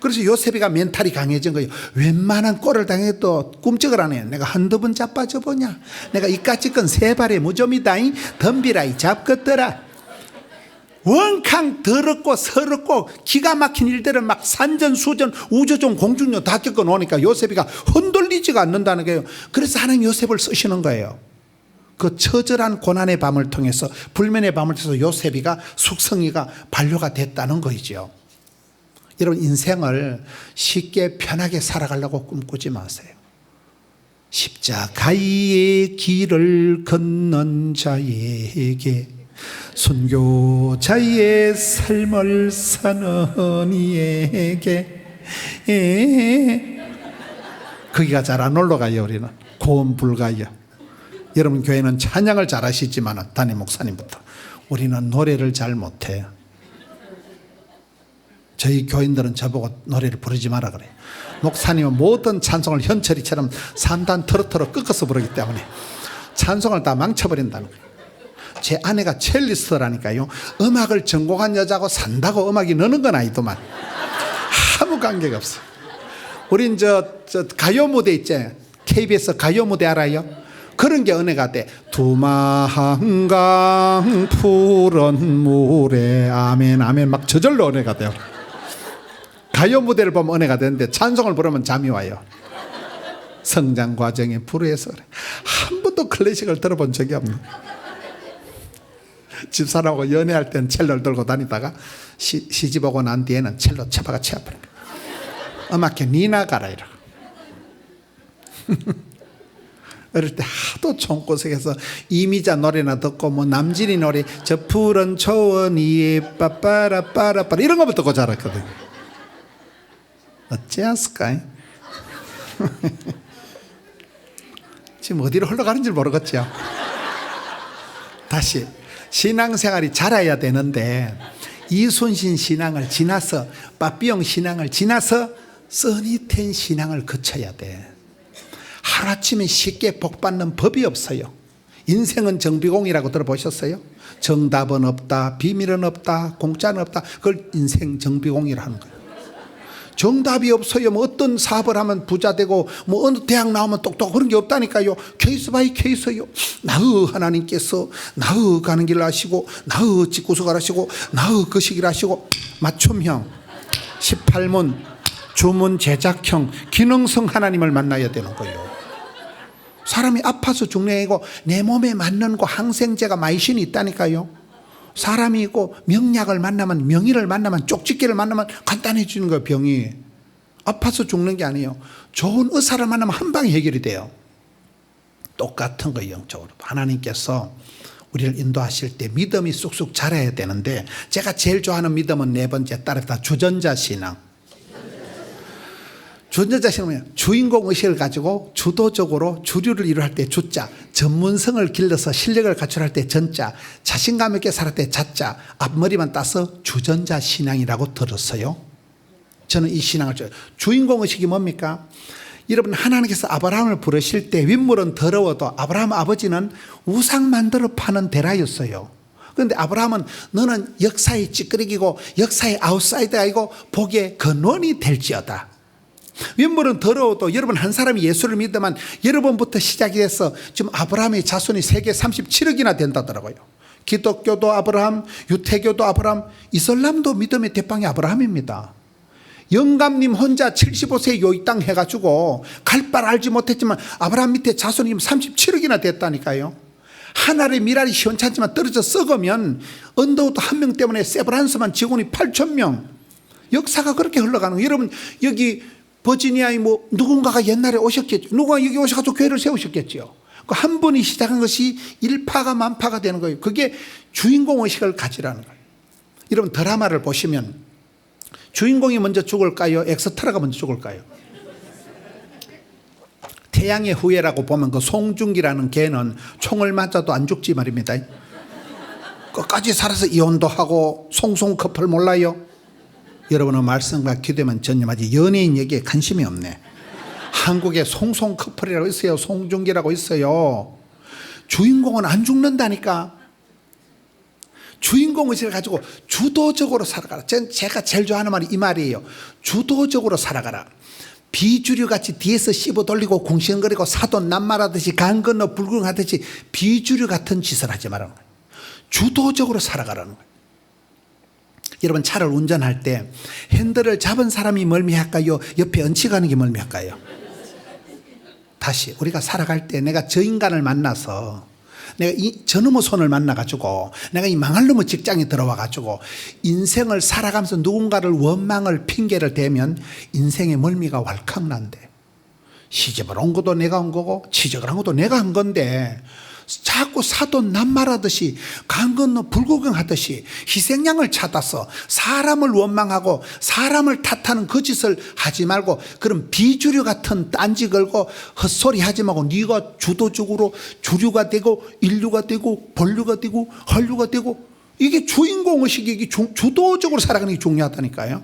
그래서 요셉이가 멘탈이 강해진 거예요. 웬만한 꼴을 당해도 꿈쩍을 안 해요. 내가 한두 번 자빠져 보냐. 내가 이까짓 건 세 발의 무좀이다. 덤비라 이 잡것들아. 원캉 더럽고 서럽고 기가 막힌 일들은 막 산전수전 우주종 공중전 다 겪어 놓으니까 요셉이가 흔들리지가 않는다는 거예요. 그래서 하나님 요셉을 쓰시는 거예요. 그 처절한 고난의 밤을 통해서 불면의 밤을 통해서 요셉이가 숙성이가 반려가 됐다는 거이죠. 여러분 인생을 쉽게 편하게 살아가려고 꿈꾸지 마세요. 십자가의 길을 걷는 자에게 순교자의 삶을 사는 이에게 거기가 잘 안 올라가요. 우리는 고음 불가요. 여러분 교회는 찬양을 잘 하시지만 담임 목사님부터 우리는 노래를 잘 못해요. 저희 교인들은 저보고 노래를 부르지 마라 그래요. 목사님은 모든 찬송을 현철이처럼 3단 트로트로 꺾어서 부르기 때문에 찬송을 다 망쳐버린다는 거예요. 제 아내가 첼리스트라니까요. 음악을 전공한 여자하고 산다고 음악이 느는 건 아니더만 아무 관계가 없어요. 우린 저 가요 무대 있지. KBS 가요 무대 알아요? 그런 게 은혜가 돼. 두만강 푸른 물에 아멘 아멘 막 저절로 은혜가 돼요. 가요 무대를 보면 은혜가 되는데 찬송을 부르면 잠이 와요. 성장 과정에 불우해서 그래. 한 번도 클래식을 들어본 적이 없는. 집사람하고 연애할 때는 첼로를 들고 다니다가 시집 오고 난 뒤에는 첼로 쳐박아 치아버린 거야. 음악회 니나 가라 이러고. 어릴 때 하도 총고생해서 이미자 노래나 듣고 뭐 남진이 노래 저 푸른 초원 위에 빠빠라빠라빠라 이런 거부터 듣고 자랐거든요. 어찌했을까? 지금 어디로 흘러가는지 모르겠죠. 다시 신앙생활이 자라야 되는데 이순신 신앙을 지나서 빠삐용 신앙을 지나서 써니텐 신앙을 거쳐야 돼. 하루아침에 쉽게 복받는 법이 없어요. 인생은 정비공이라고 들어보셨어요? 정답은 없다, 비밀은 없다, 공짜는 없다. 그걸 인생 정비공이라 하는 거예요. 정답이 없어요. 뭐 어떤 사업을 하면 부자 되고 뭐 어느 대학 나오면 똑똑 그런 게 없다니까요. 케이스 바이 케이스요. 나의 하나님께서 나의 가는 길을 아시고 나의 집구석을 아시고 나의 거시기를 아시고 맞춤형 18문 주문 제작형 기능성 하나님을 만나야 되는 거예요. 사람이 아파서 죽는 게 아니고 내 몸에 맞는 거 항생제가 마이신이 있다니까요. 사람이 있고 명약을 만나면 명의를 만나면 쪽집게를 만나면 간단해지는 거예요. 병이 아파서 죽는 게 아니에요. 좋은 의사를 만나면 한 방에 해결이 돼요. 똑같은 거예요. 영적으로 하나님께서 우리를 인도하실 때 믿음이 쑥쑥 자라야 되는데 제가 제일 좋아하는 믿음은 네 번째 따르다 주전자 신앙. 주전자 신앙은 주인공 의식을 가지고 주도적으로 주류를 이루할 때 주자, 전문성을 길러서 실력을 갖추할 때 전자, 자신감 있게 살할 때 자자, 앞머리만 따서 주전자 신앙이라고 들었어요. 저는 이 신앙을 주인공 의식이 뭡니까? 여러분, 하나님께서 아브라함을 부르실 때 윗물은 더러워도 아브라함 아버지는 우상 만들어 파는 데라였어요. 그런데 아브라함은 너는 역사의 찌끄레기고 역사의 아웃사이더이고 복의 근원이 될지어다. 윗물은 더러워도 여러분 한 사람이 예수를 믿으면 여러분부터 시작이 돼서 지금 아브라함의 자손이 세계 37억이나 된다더라고요. 기독교도 아브라함, 유태교도 아브라함, 이슬람도 믿음의 대빵이 아브라함입니다. 영감님 혼자 75세 요이땅 해가지고 갈 바를 알지 못했지만 아브라함 밑에 자손이 37억이나 됐다니까요. 하늘의 미랄이 시원찮지만 떨어져 썩으면 언더우드 한 명 때문에 세브란스만 직원이 8,000명. 역사가 그렇게 흘러가는 거예요. 여러분, 여기 버지니아에 뭐 누군가가 옛날에 오셨겠죠. 누군가 여기 오셔가지고 교회를 세우셨겠죠. 그 한 분이 시작한 것이 일파가 만파가 되는 거예요. 그게 주인공 의식을 가지라는 거예요. 여러분, 드라마를 보시면 주인공이 먼저 죽을까요? 엑스트라가 먼저 죽을까요? 태양의 후예라고 보면 그 송중기라는 개는 총을 맞아도 안 죽지 말입니다. 끝까지 살아서 이혼도 하고 송송 커플 몰라요? 여러분은 말씀과 기도에만 전념하지 연예인 얘기에 관심이 없네. 한국에 송송 커플이라고 있어요. 송중기라고 있어요. 주인공은 안 죽는다니까. 주인공 의식을 가지고 주도적으로 살아가라. 제가 제일 좋아하는 말이 이 말이에요. 주도적으로 살아가라. 비주류같이 뒤에서 씹어 돌리고 궁시렁거리고 사돈 낱말하듯이 강 건너 불궁하듯이 비주류 같은 짓을 하지 말라는 거예요. 주도적으로 살아가라는 거예요. 여러분, 차를 운전할 때 핸들을 잡은 사람이 멀미할까요? 옆에 얹혀가는 게 멀미할까요? 다시 우리가 살아갈 때 내가 저 인간을 만나서 내가 저놈의 손을 만나가지고 내가 이 망할 놈의 직장에 들어와가지고 인생을 살아가면서 누군가를 원망을 핑계를 대면 인생의 멀미가 왈칵 난대. 시집을 온 것도 내가 온 거고 취직을 한 것도 내가 한 건데 자꾸 사돈 낱말하듯이 강 건너 불구경하듯이 희생양을 찾아서 사람을 원망하고 사람을 탓하는 그 짓을 하지 말고 그런 비주류 같은 딴지 걸고 헛소리 하지 말고 네가 주도적으로 주류가 되고 인류가 되고 본류가 되고 한류가 되고 이게 주인공 의식이 주도적으로 살아가는 게 중요하다니까요.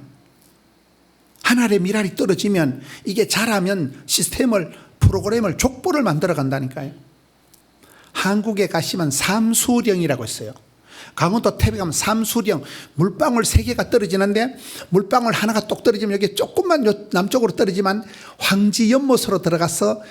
하늘의 미랄이 떨어지면 이게 잘하면 시스템을 프로그램을 족보를 만들어 간다니까요. 한국에 가시면 삼수령이라고 있어요. 강원도 태백 가면 삼수령 물방울 3개가 떨어지는데 물방울 하나가 똑 떨어지면 여기 조금만 남쪽으로 떨어지면 황지 연못으로 들어가서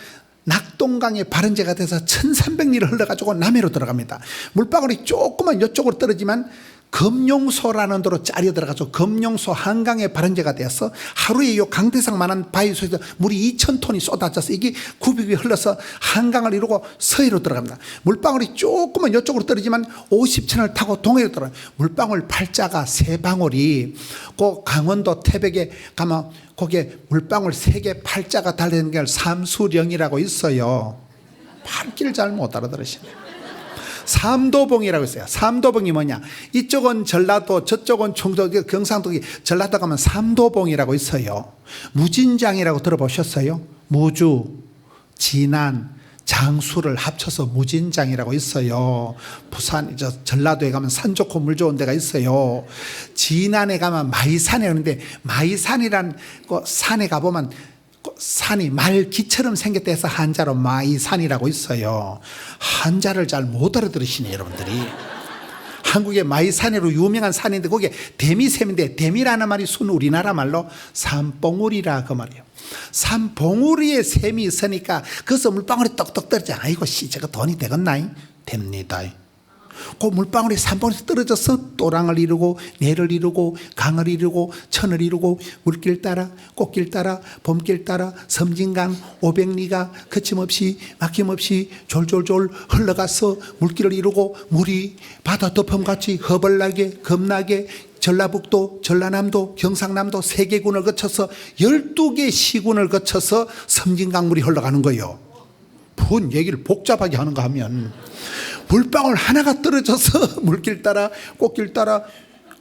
낙동강의 발원제가 돼서 1300리를 흘러가지고 남해로 들어갑니다. 물방울이 조금만 이쪽으로 떨어지면 금룡소라는 데로 짜려 들어가서 금룡소 한강의 발원제가 되어서 하루에 이 강대상만한 바위소에서 물이 2000톤이 쏟아져서 이게 굽이 흘러서 한강을 이루고 서해로 들어갑니다. 물방울이 조금만 이쪽으로 떨어지면 50천을 타고 동해로 들어가요. 물방울 팔자가 3방울이 그 강원도 태백에 가면 거기에 물방울 3개 팔자가 달리는 게 삼수령이라고 있어요. 팔길 잘 못 알아들으시네요. 삼도봉이라고 있어요. 삼도봉이 뭐냐? 이쪽은 전라도, 저쪽은 충청, 경상도, 전라도 가면 삼도봉이라고 있어요. 무진장이라고 들어보셨어요? 무주, 진안, 장수를 합쳐서 무진장이라고 있어요. 부산, 전라도에 가면 산 좋고 물 좋은 데가 있어요. 진안에 가면 마이산에 오는데 마이산이란 그 산에 가보면 산이 말기처럼 생겼다 해서 한자로 마이산이라고 있어요. 한자를 잘 못 알아들으시네 여러분들이. 한국의 마이산으로 유명한 산인데 거기에 대미샘인데 대미라는 말이 순 우리나라 말로 산봉우리라 그 말이에요. 산봉우리에 샘이 있으니까 거기서 물방울이 떡떡 떨어져. 아이고 저거 돈이 되겠나? 됩니다. 그 물방울이 산봉우리에서 떨어져서 또랑을 이루고 내를 이루고 강을 이루고 천을 이루고 물길 따라 꽃길 따라 봄길 따라 섬진강 500리가 거침없이 막힘없이 졸졸졸 흘러가서 물길을 이루고 물이 바다 덮음같이 허벌나게 겁나게 전라북도 전라남도 경상남도 3개군을 거쳐서 12개 시군을 거쳐서 섬진강물이 흘러가는 거예요. 뭔 얘기를 복잡하게 하는가 하면 물방울 하나가 떨어져서 물길 따라 꽃길 따라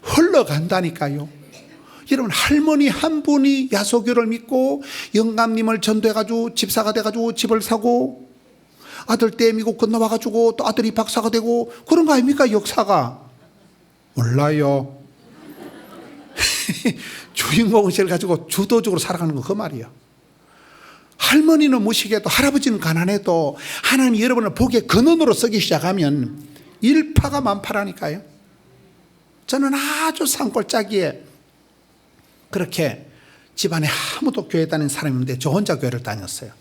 흘러간다니까요. 여러분, 할머니 한 분이 야소교를 믿고 영감님을 전도해가지고 집사가 돼가지고 집을 사고 아들 때 미국 건너와가지고 또 아들이 박사가 되고 그런 거 아닙니까? 역사가. 몰라요. 주인공을 가지고 주도적으로 살아가는 거 그 말이에요. 할머니는 무식해도 할아버지는 가난해도 하나님이 여러분을 복의 근원으로 쓰기 시작하면 일파가 만파라니까요. 저는 아주 산골짜기에 그렇게 집안에 아무도 교회 다니는 사람인데 저 혼자 교회를 다녔어요.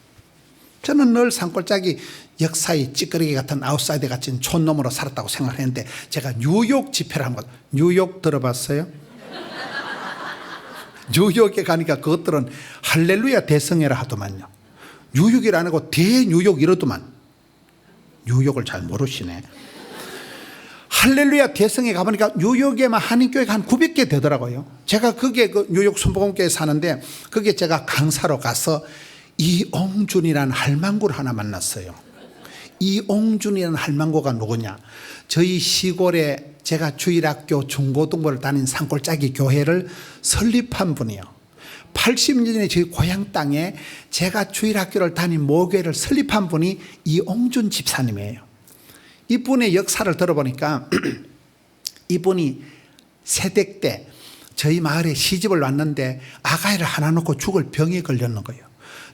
저는 늘 산골짜기 역사의 찌끄러기 같은 아웃사이더 같은 촌놈으로 살았다고 생각했는데 제가 뉴욕 집회를 한 것. 뉴욕 들어봤어요? 뉴욕에 가니까 그것들은 할렐루야 대성회라 하더만요. 뉴욕이라 안 하고 대뉴욕 이러더만. 뉴욕을 잘 모르시네. 할렐루야 대성회 가보니까 뉴욕에만 한인교회가 한 900개 되더라고요. 제가 그게 그 뉴욕 순복음교회 사는데 그게 제가 강사로 가서 이옹준이라는 할망구를 하나 만났어요. 이옹준이라는 할망구가 누구냐? 저희 시골에 제가 주일학교 중고등부를 다닌 산골짜기 교회를 설립한 분이요. 80년에 저희 고향 땅에 제가 주일학교를 다닌 모교회를 설립한 분이 이옹준 집사님이에요. 이분의 역사를 들어보니까 이분이 새댁 때 저희 마을에 시집을 왔는데 아가이를 하나 놓고 죽을 병에 걸렸는 거예요.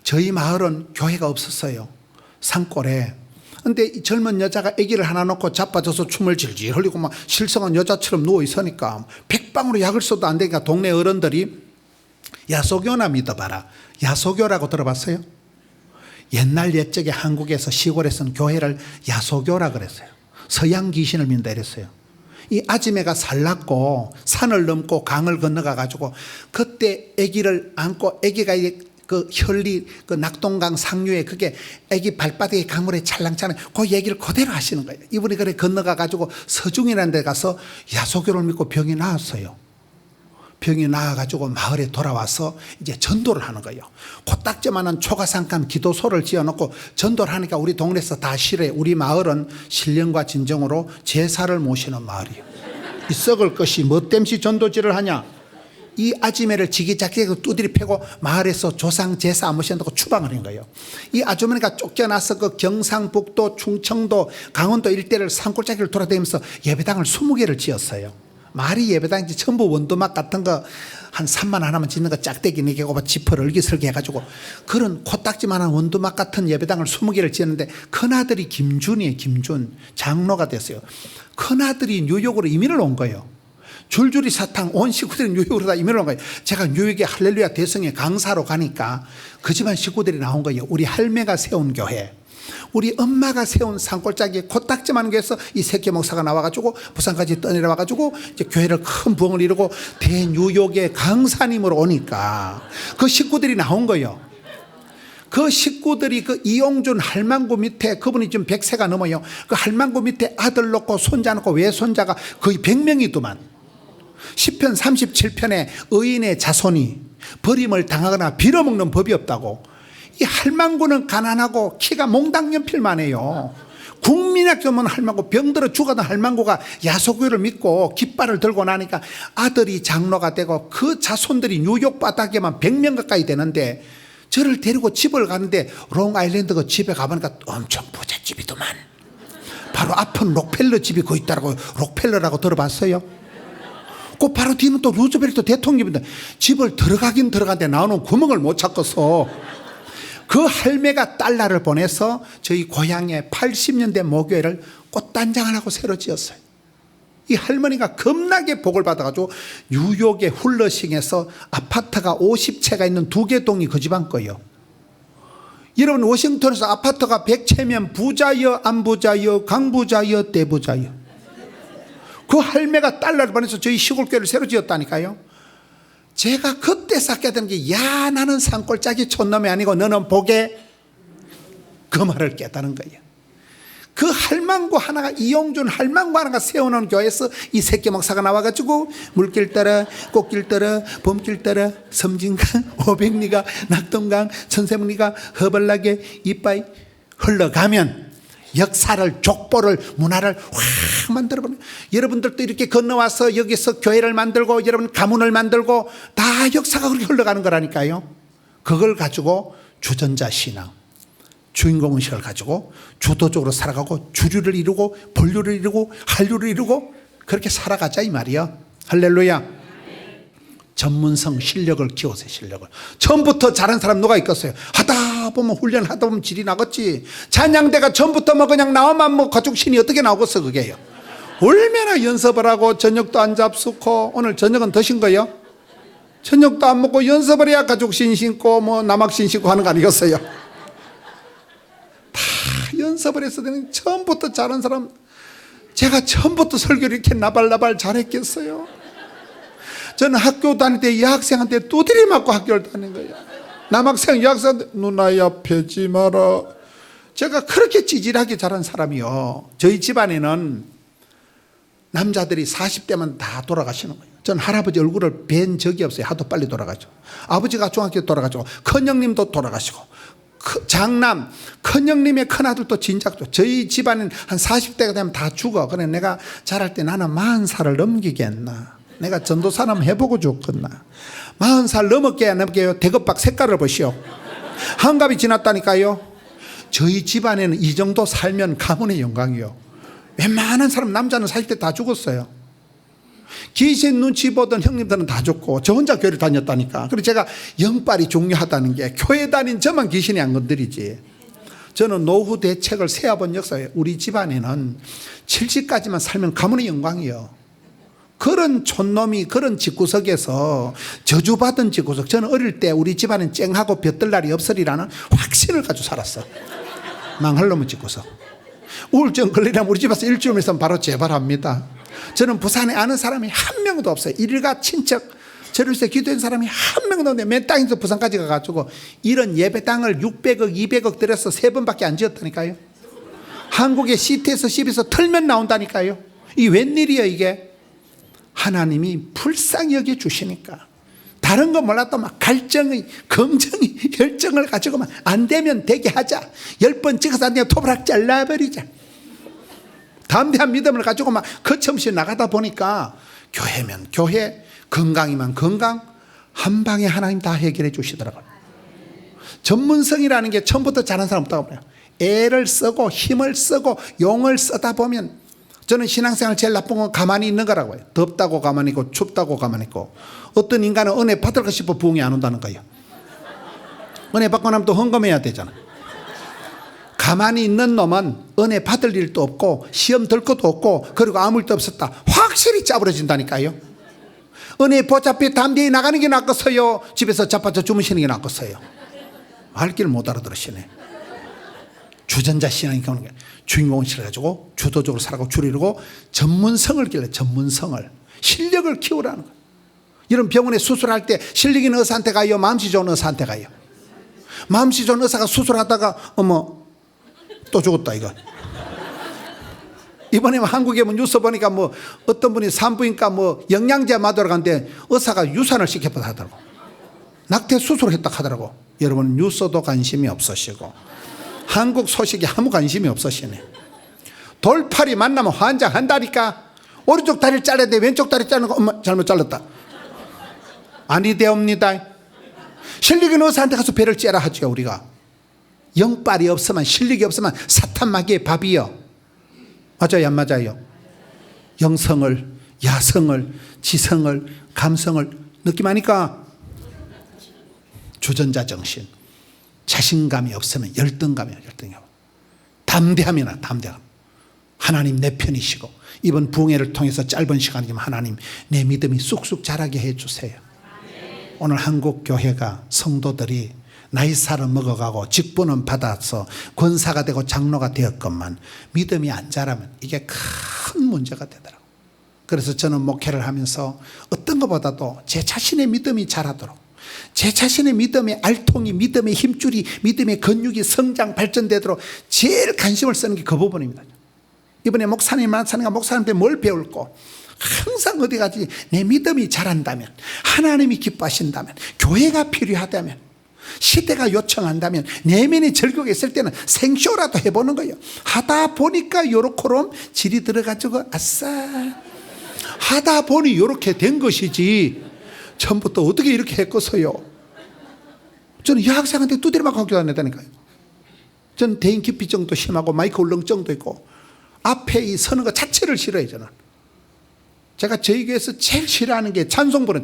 저희 마을은 교회가 없었어요. 산골에. 근데 이 젊은 여자가 아기를 하나 놓고 자빠져서 춤을 질질 흘리고 막 실성한 여자처럼 누워 있으니까 백방으로 약을 써도 안 되니까 동네 어른들이 야소교나 믿어봐라. 야소교라고 들어봤어요? 옛날 옛적에 한국에서 시골에서는 교회를 야소교라 그랬어요. 서양 귀신을 믿는다 이랬어요. 이 아지매가 살났고 산을 넘고 강을 건너가 가지고 그때 아기를 안고 아기가 그 현리 그 낙동강 상류에 그게 아기 발바닥에 강물에 찰랑찰랑 그 얘기를 그대로 하시는 거예요. 이분이 그래 건너가 가지고 서중이라는 데 가서 야소교를 믿고 병이 나았어요. 병이 나아가지고 마을에 돌아와서 이제 전도를 하는 거예요. 코딱지만한 초가상간 기도소를 지어놓고 전도를 하니까 우리 동네에서 다 싫어해. 우리 마을은 신령과 진정으로 제사를 모시는 마을이에요. 이 썩을 것이 뭐 땜시 전도질을 하냐? 이 아지매를 지기작게 두드리 패고 마을에서 조상 제사 안 모신다고 추방을 한 거예요. 이 아주머니가 쫓겨나서 그 경상북도, 충청도, 강원도 일대를 산골짜기를 돌아다니면서 예배당을 20개를 지었어요. 말이 예배당인지 전부 원두막 같은 거 한 3만 하나만 짓는 거 짝대기 4개고 지퍼를 얼기설기 해가지고 그런 코딱지만한 원두막 같은 예배당을 20개를 지었는데 큰아들이 김준이에요. 김준 장로가 됐어요. 큰아들이 뉴욕으로 이민을 온 거예요. 줄줄이 사탕 온 식구들이 뉴욕으로 다 이민을 온 거예요. 제가 뉴욕에 할렐루야 대성회 강사로 가니까 그 집안 식구들이 나온 거예요. 우리 할매가 세운 교회, 우리 엄마가 세운 산골짜기 코딱지만 교회에서 이 새끼 목사가 나와가지고 부산까지 떠내려와가지고 이제 교회를 큰 부흥을 이루고 대뉴욕의 강사님으로 오니까 그 식구들이 나온 거예요. 그 식구들이 그 이용준 할망구 밑에 그분이 지금 100세가 넘어요. 그 할망구 밑에 아들 놓고 손자 놓고 외손자가 거의 100명이더만. 10편 37편에 의인의 자손이 버림을 당하거나 빌어먹는 법이 없다고. 이 할망구는 가난하고 키가 몽당연필만 해요. 국민학교 오면 할망구, 병들어 죽어도 할망구가 야소교를 믿고 깃발을 들고 나니까 아들이 장로가 되고 그 자손들이 뉴욕 바닥에만 100명 가까이 되는데 저를 데리고 집을 가는데 롱아일랜드 그 집에 가보니까 엄청 부잣집이더만. 바로 앞은 록펠러 집이 거기 있더라고요. 록펠러라고 들어봤어요? 그 바로 뒤는 또 루즈벨트 대통령입니다. 집을 들어가긴 들어가는데 나오는 구멍을 못 찾겠어. 그 할매가 달러를 보내서 저희 고향에 80년대 모교회를 꽃단장을 하고 새로 지었어요. 이 할머니가 겁나게 복을 받아가지고 뉴욕의 훌러싱에서 아파트가 50채가 있는 2개 동이 그 집안 거예요. 여러분 워싱턴에서 아파트가 100채면 부자여 안 부자여 강부자여 대부자여. 그 할매가 달러를 보내서 저희 시골교회를 새로 지었다니까요. 제가 그때 삭게 되는 게 야 나는 산골짜기 촌놈이 아니고 너는 복에 그 말을 깨달은 거예요. 그 할망구 하나가 이용준 할망구 하나가 세워놓은 교회에서 이 새끼 목사가 나와가지고 물길 따라 꽃길 따라 봄길 따라 섬진강 오백리가 낙동강 천세문리가 허벌나게 이빠이 흘러가면 역사를, 족보를, 문화를 확 만들어버려요. 여러분들도 이렇게 건너와서 여기서 교회를 만들고 여러분 가문을 만들고 다 역사가 그렇게 흘러가는 거라니까요. 그걸 가지고 주전자 신앙, 주인공의식을 가지고 주도적으로 살아가고 주류를 이루고 본류를 이루고 한류를 이루고 그렇게 살아가자 이 말이야. 할렐루야. 전문성, 실력을 키우세요. 실력을. 처음부터 잘한 사람 누가 있겠어요? 하다 보면 훈련하다 보면 질이 나겠지. 찬양대가 처음부터 뭐 그냥 나오면 뭐 가족 신이 어떻게 나오겠어 그게요. 얼마나 연습을 하고 저녁도 안 잡수고. 오늘 저녁은 드신 거예요? 저녁도 안 먹고 연습을 해야 가족 신 신고 뭐 남학신 신고 하는 거 아니겠어요? 다 연습을 해서 되는. 처음부터 잘한 사람, 제가 처음부터 설교를 이렇게 나발나발 잘했겠어요? 저는 학교 다닐 때 여학생한테 두드려 맞고 학교를 다닌 거예요. 남학생 여학생한테 누나야 패지 마라. 제가 그렇게 찌질하게 자란 사람이요. 저희 집안에는 남자들이 40대만 다 돌아가시는 거예요. 저는 할아버지 얼굴을 뵌 적이 없어요. 하도 빨리 돌아가죠. 아버지가 중학교 돌아가시고 큰형님도 돌아가시고 장남, 큰형님의 큰아들도 진작도. 저희 집안은 한 40대가 되면 다 죽어. 그래 내가 자랄 때 나는 40살을 넘기겠나, 내가 전도사람 해보고 죽겠나. 40살 넘었게야 넘게요. 대급박 색깔을 보시오. 한갑이 지났다니까요. 저희 집안에는 이 정도 살면 가문의 영광이요. 웬만한 사람 남자는 40대 다 죽었어요. 귀신 눈치 보던 형님들은 다 죽고 저 혼자 교회를 다녔다니까. 그래서 제가 영빨이 중요하다는 게, 교회 다닌 저만 귀신이 안 건드리지. 저는 노후 대책을 세워본 역사에 우리 집안에는 70까지만 살면 가문의 영광이요. 그런 촌놈이 그런 집구석에서 저주받은 집구석. 저는 어릴 때 우리 집안은 쨍하고 볕들 날이 없으리라는 확신을 가지고 살았어. 망할 놈의 집구석. 우울증 걸리려면 우리 집에서 일주일 있으면 바로 재발합니다. 저는 부산에 아는 사람이 한 명도 없어요. 일가 친척 저를 위해서 기도한 사람이 한 명도 없는데 맨 땅에서 부산까지 가가지고 이런 예배 땅을 600억 200억 들여서 3번밖에 안 지었다니까요. 한국의 시티에서 집에서 털면 나온다니까요. 이 웬일이에요 이게. 하나님이 불쌍히 여겨 주시니까. 다른 거 몰라도 막 갈증의, 검정의, 혈증을 가지고 막 안 되면 되게 하자. 10번 찍어서 안 되면 토브락 잘라버리자. 담대한 믿음을 가지고 막 거침없이 나가다 보니까 교회면 교회, 건강이면 건강, 한 방에 하나님 다 해결해 주시더라고요. 전문성이라는 게 처음부터 잘하는 사람 없다고 봐요. 애를 쓰고 힘을 쓰고 용을 쓰다 보면, 저는 신앙생활 제일 나쁜 건 가만히 있는 거라고 해요. 덥다고 가만히 있고 춥다고 가만히 있고. 어떤 인간은 은혜 받을까 싶어 부흥이 안 온다는 거예요. 은혜 받고 나면 또 헌금해야 되잖아. 가만히 있는 놈은 은혜 받을 일도 없고 시험 들 것도 없고 그리고 아무 일도 없었다 확실히 짜부러진다니까요. 은혜 보잡히 담대히 나가는 게 낫겠어요, 집에서 자빠져 주무시는 게 낫겠어요? 말귀를 못 알아들으시네. 주전자 신앙이 그런 게 주인공을 실어가지고 주도적으로 살아가고 줄이고 전문성을 길러. 전문성을, 실력을 키우라는 거예요. 이런 병원에 수술할 때 실력 있는 의사한테 가요, 마음씨 좋은 의사한테 가요? 마음씨 좋은 의사가 수술하다가 어머 또 죽었다 이거. 이번에 한국에 뭐 뉴스 보니까 뭐 어떤 분이 산부인과 뭐 영양제 맞으러 갔는데 의사가 유산을 시켰다 하더라고. 낙태 수술을 했다 하더라고. 여러분 뉴스도 관심이 없으시고 한국 소식에 아무 관심이 없으시네. 돌팔이 만나면 환장한다니까. 오른쪽 다리를 잘라야 돼, 왼쪽 다리 자르는 거 엄마 잘못 잘랐다. 아니 되옵니다. 실력 있는 의사한테 가서 배를 째라 하죠. 우리가 영빨이 없으면, 실력이 없으면 사탄 마귀의 밥이요. 맞아요 안 맞아요? 영성을, 야성을, 지성을, 감성을 느낌하니까 주전자 정신. 자신감이 없으면 열등감이야. 담대함이나 담대함. 하나님 내 편이시고 이번 부흥회를 통해서 짧은 시간이지만 하나님 내 믿음이 쑥쑥 자라게 해주세요. 오늘 한국 교회가 성도들이 나이살을 먹어가고 직분은 받아서 권사가 되고 장로가 되었건만 믿음이 안 자라면 이게 큰 문제가 되더라고요. 그래서 저는 목회를 하면서 어떤 것보다도 제 자신의 믿음이 자라도록, 제 자신의 믿음의 알통이, 믿음의 힘줄이, 믿음의 근육이 성장 발전되도록 제일 관심을 쓰는 게 그 부분입니다. 이번에 목사님한테 뭘 배울고, 항상 어디 가지 내 믿음이 자란다면, 하나님이 기뻐하신다면, 교회가 필요하다면 시대가 요청한다면 내면이 절벽에 있을 때는 생쇼라도 해보는 거예요. 하다 보니까 요렇게럼 질이 들어가지고 아싸 하다 보니 요렇게 된 것이지 처음부터 어떻게 이렇게 했겠어요. 저는 여학생한테 두드려 맞고 학교 다녔다니까요. 저는 대인 기피증도 심하고 마이크 울렁증도 있고 앞에 이 서는 것 자체를 싫어해요. 저는 제가 저희 교회에서 제일 싫어하는 게 찬송부는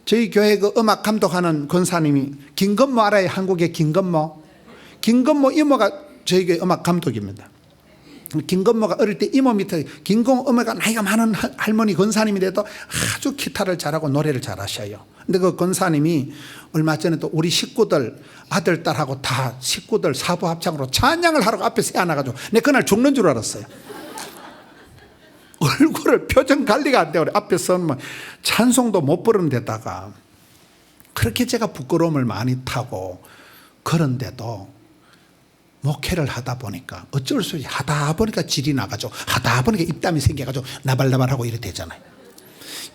저희 교회 그 음악 감독하는 권사님이 김건모 알아요? 한국의 김건모 이모가 저희 교회 음악 감독입니다. 김건모가 어릴 때 이모 밑에 김건모가 나이가 많은 할머니 권사님인데도 아주 기타를 잘하고 노래를 잘하셔요. 근데 그 권사님이 얼마 전에 또 우리 식구들 아들 딸하고 다 식구들 사부 합창으로 찬양을 하러 앞에 세워놔가지고 내가 그날 죽는 줄 알았어요. 얼굴을 표정 관리가 안 돼요. 앞에 서면 찬송도 못 부르는 데다가 그렇게 제가 부끄러움을 많이 타고 그런데도 목회를 하다 보니까 어쩔 수 없이 하다 보니까 질이 나가지고 하다 보니까 입담이 생겨가지고 나발나발하고 이래 되잖아요.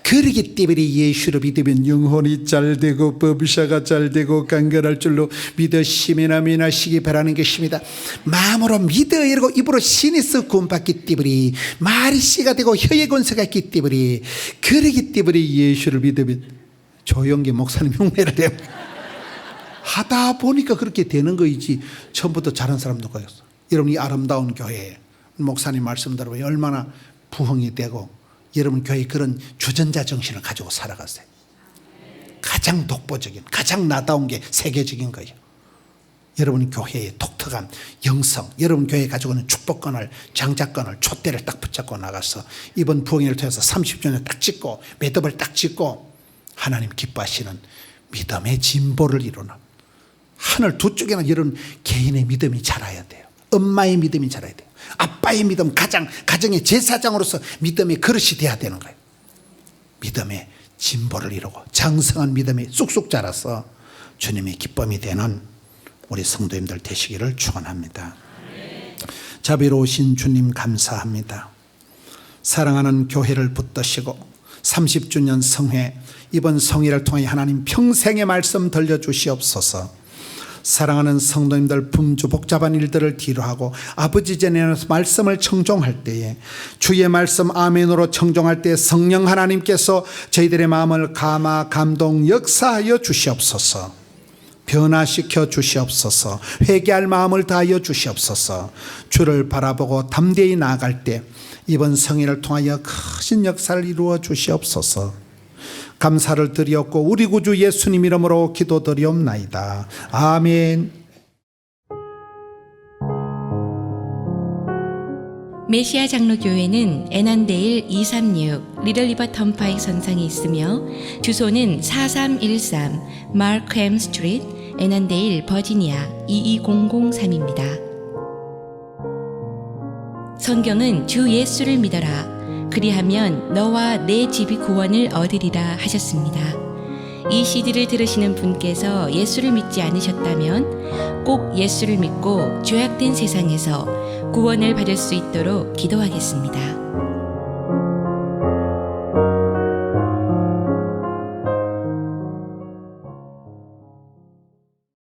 그러기 때문에 예수를 믿으면 영혼이 잘되고 법사가 잘되고 간결할 줄로 믿으시면 아멘하시기 바라는 것입니다. 마음으로 믿어 이러고 입으로 신에서 구원받기 때문에 말이 씨가 되고 혀의 권세가 있기 때문에 그러기 때문에 예수를 믿으면 조영기 목사님 흉내를 내요. 하다 보니까 그렇게 되는 거이지 처음부터 잘한 사람 누가 있어. 여러분 이 아름다운 교회에 목사님 말씀 들어보면 얼마나 부흥이 되고 여러분 교회 그런 주전자 정신을 가지고 살아가세요. 가장 독보적인 가장 나다운 게 세계적인 거예요. 여러분 교회의 독특한 영성 여러분 교회 가지고 있는 축복권을 장자권을 촛대를 딱 붙잡고 나가서 이번 부흥회를 통해서 30주년 딱 찍고 매듭을 딱 찍고 하나님 기뻐하시는 믿음의 진보를 이루는 하늘 두 쪽에는 이런 개인의 믿음이 자라야 돼요. 엄마의 믿음이 자라야 돼요. 아빠의 믿음 가정의 제사장으로서 믿음의 그릇이 돼야 되는 거예요. 믿음의 진보를 이루고 장성한 믿음이 쑥쑥 자라서 주님의 기쁨이 되는 우리 성도님들 되시기를 축원합니다. 자비로우신 주님 감사합니다. 사랑하는 교회를 붙드시고 30주년 성회 이번 성회를 통해 하나님 평생의 말씀 들려주시옵소서. 사랑하는 성도님들 품주 복잡한 일들을 뒤로하고 아버지 전에 말씀을 청종할 때에 주의 말씀 아멘으로 청종할 때 성령 하나님께서 저희들의 마음을 감화 감동 역사하여 주시옵소서. 변화시켜 주시옵소서. 회개할 마음을 다하여 주시옵소서. 주를 바라보고 담대히 나아갈 때 이번 성회를 통하여 크신 역사를 이루어 주시옵소서. 감사를 드리옵고 우리 구주 예수님 이름으로 기도드리옵나이다. 아멘. 메시아 장로교회는 애난데일 236 리틀리버 턴파이크 선상에 있으며 주소는 4313 마크햄 스트리트 애난데일 버지니아 22003입니다. 성경은 주 예수를 믿어라 그리하면 너와 내 집이 구원을 얻으리라 하셨습니다. 이 CD를 들으시는 분께서 예수를 믿지 않으셨다면 꼭 예수를 믿고 죄악된 세상에서 구원을 받을 수 있도록 기도하겠습니다.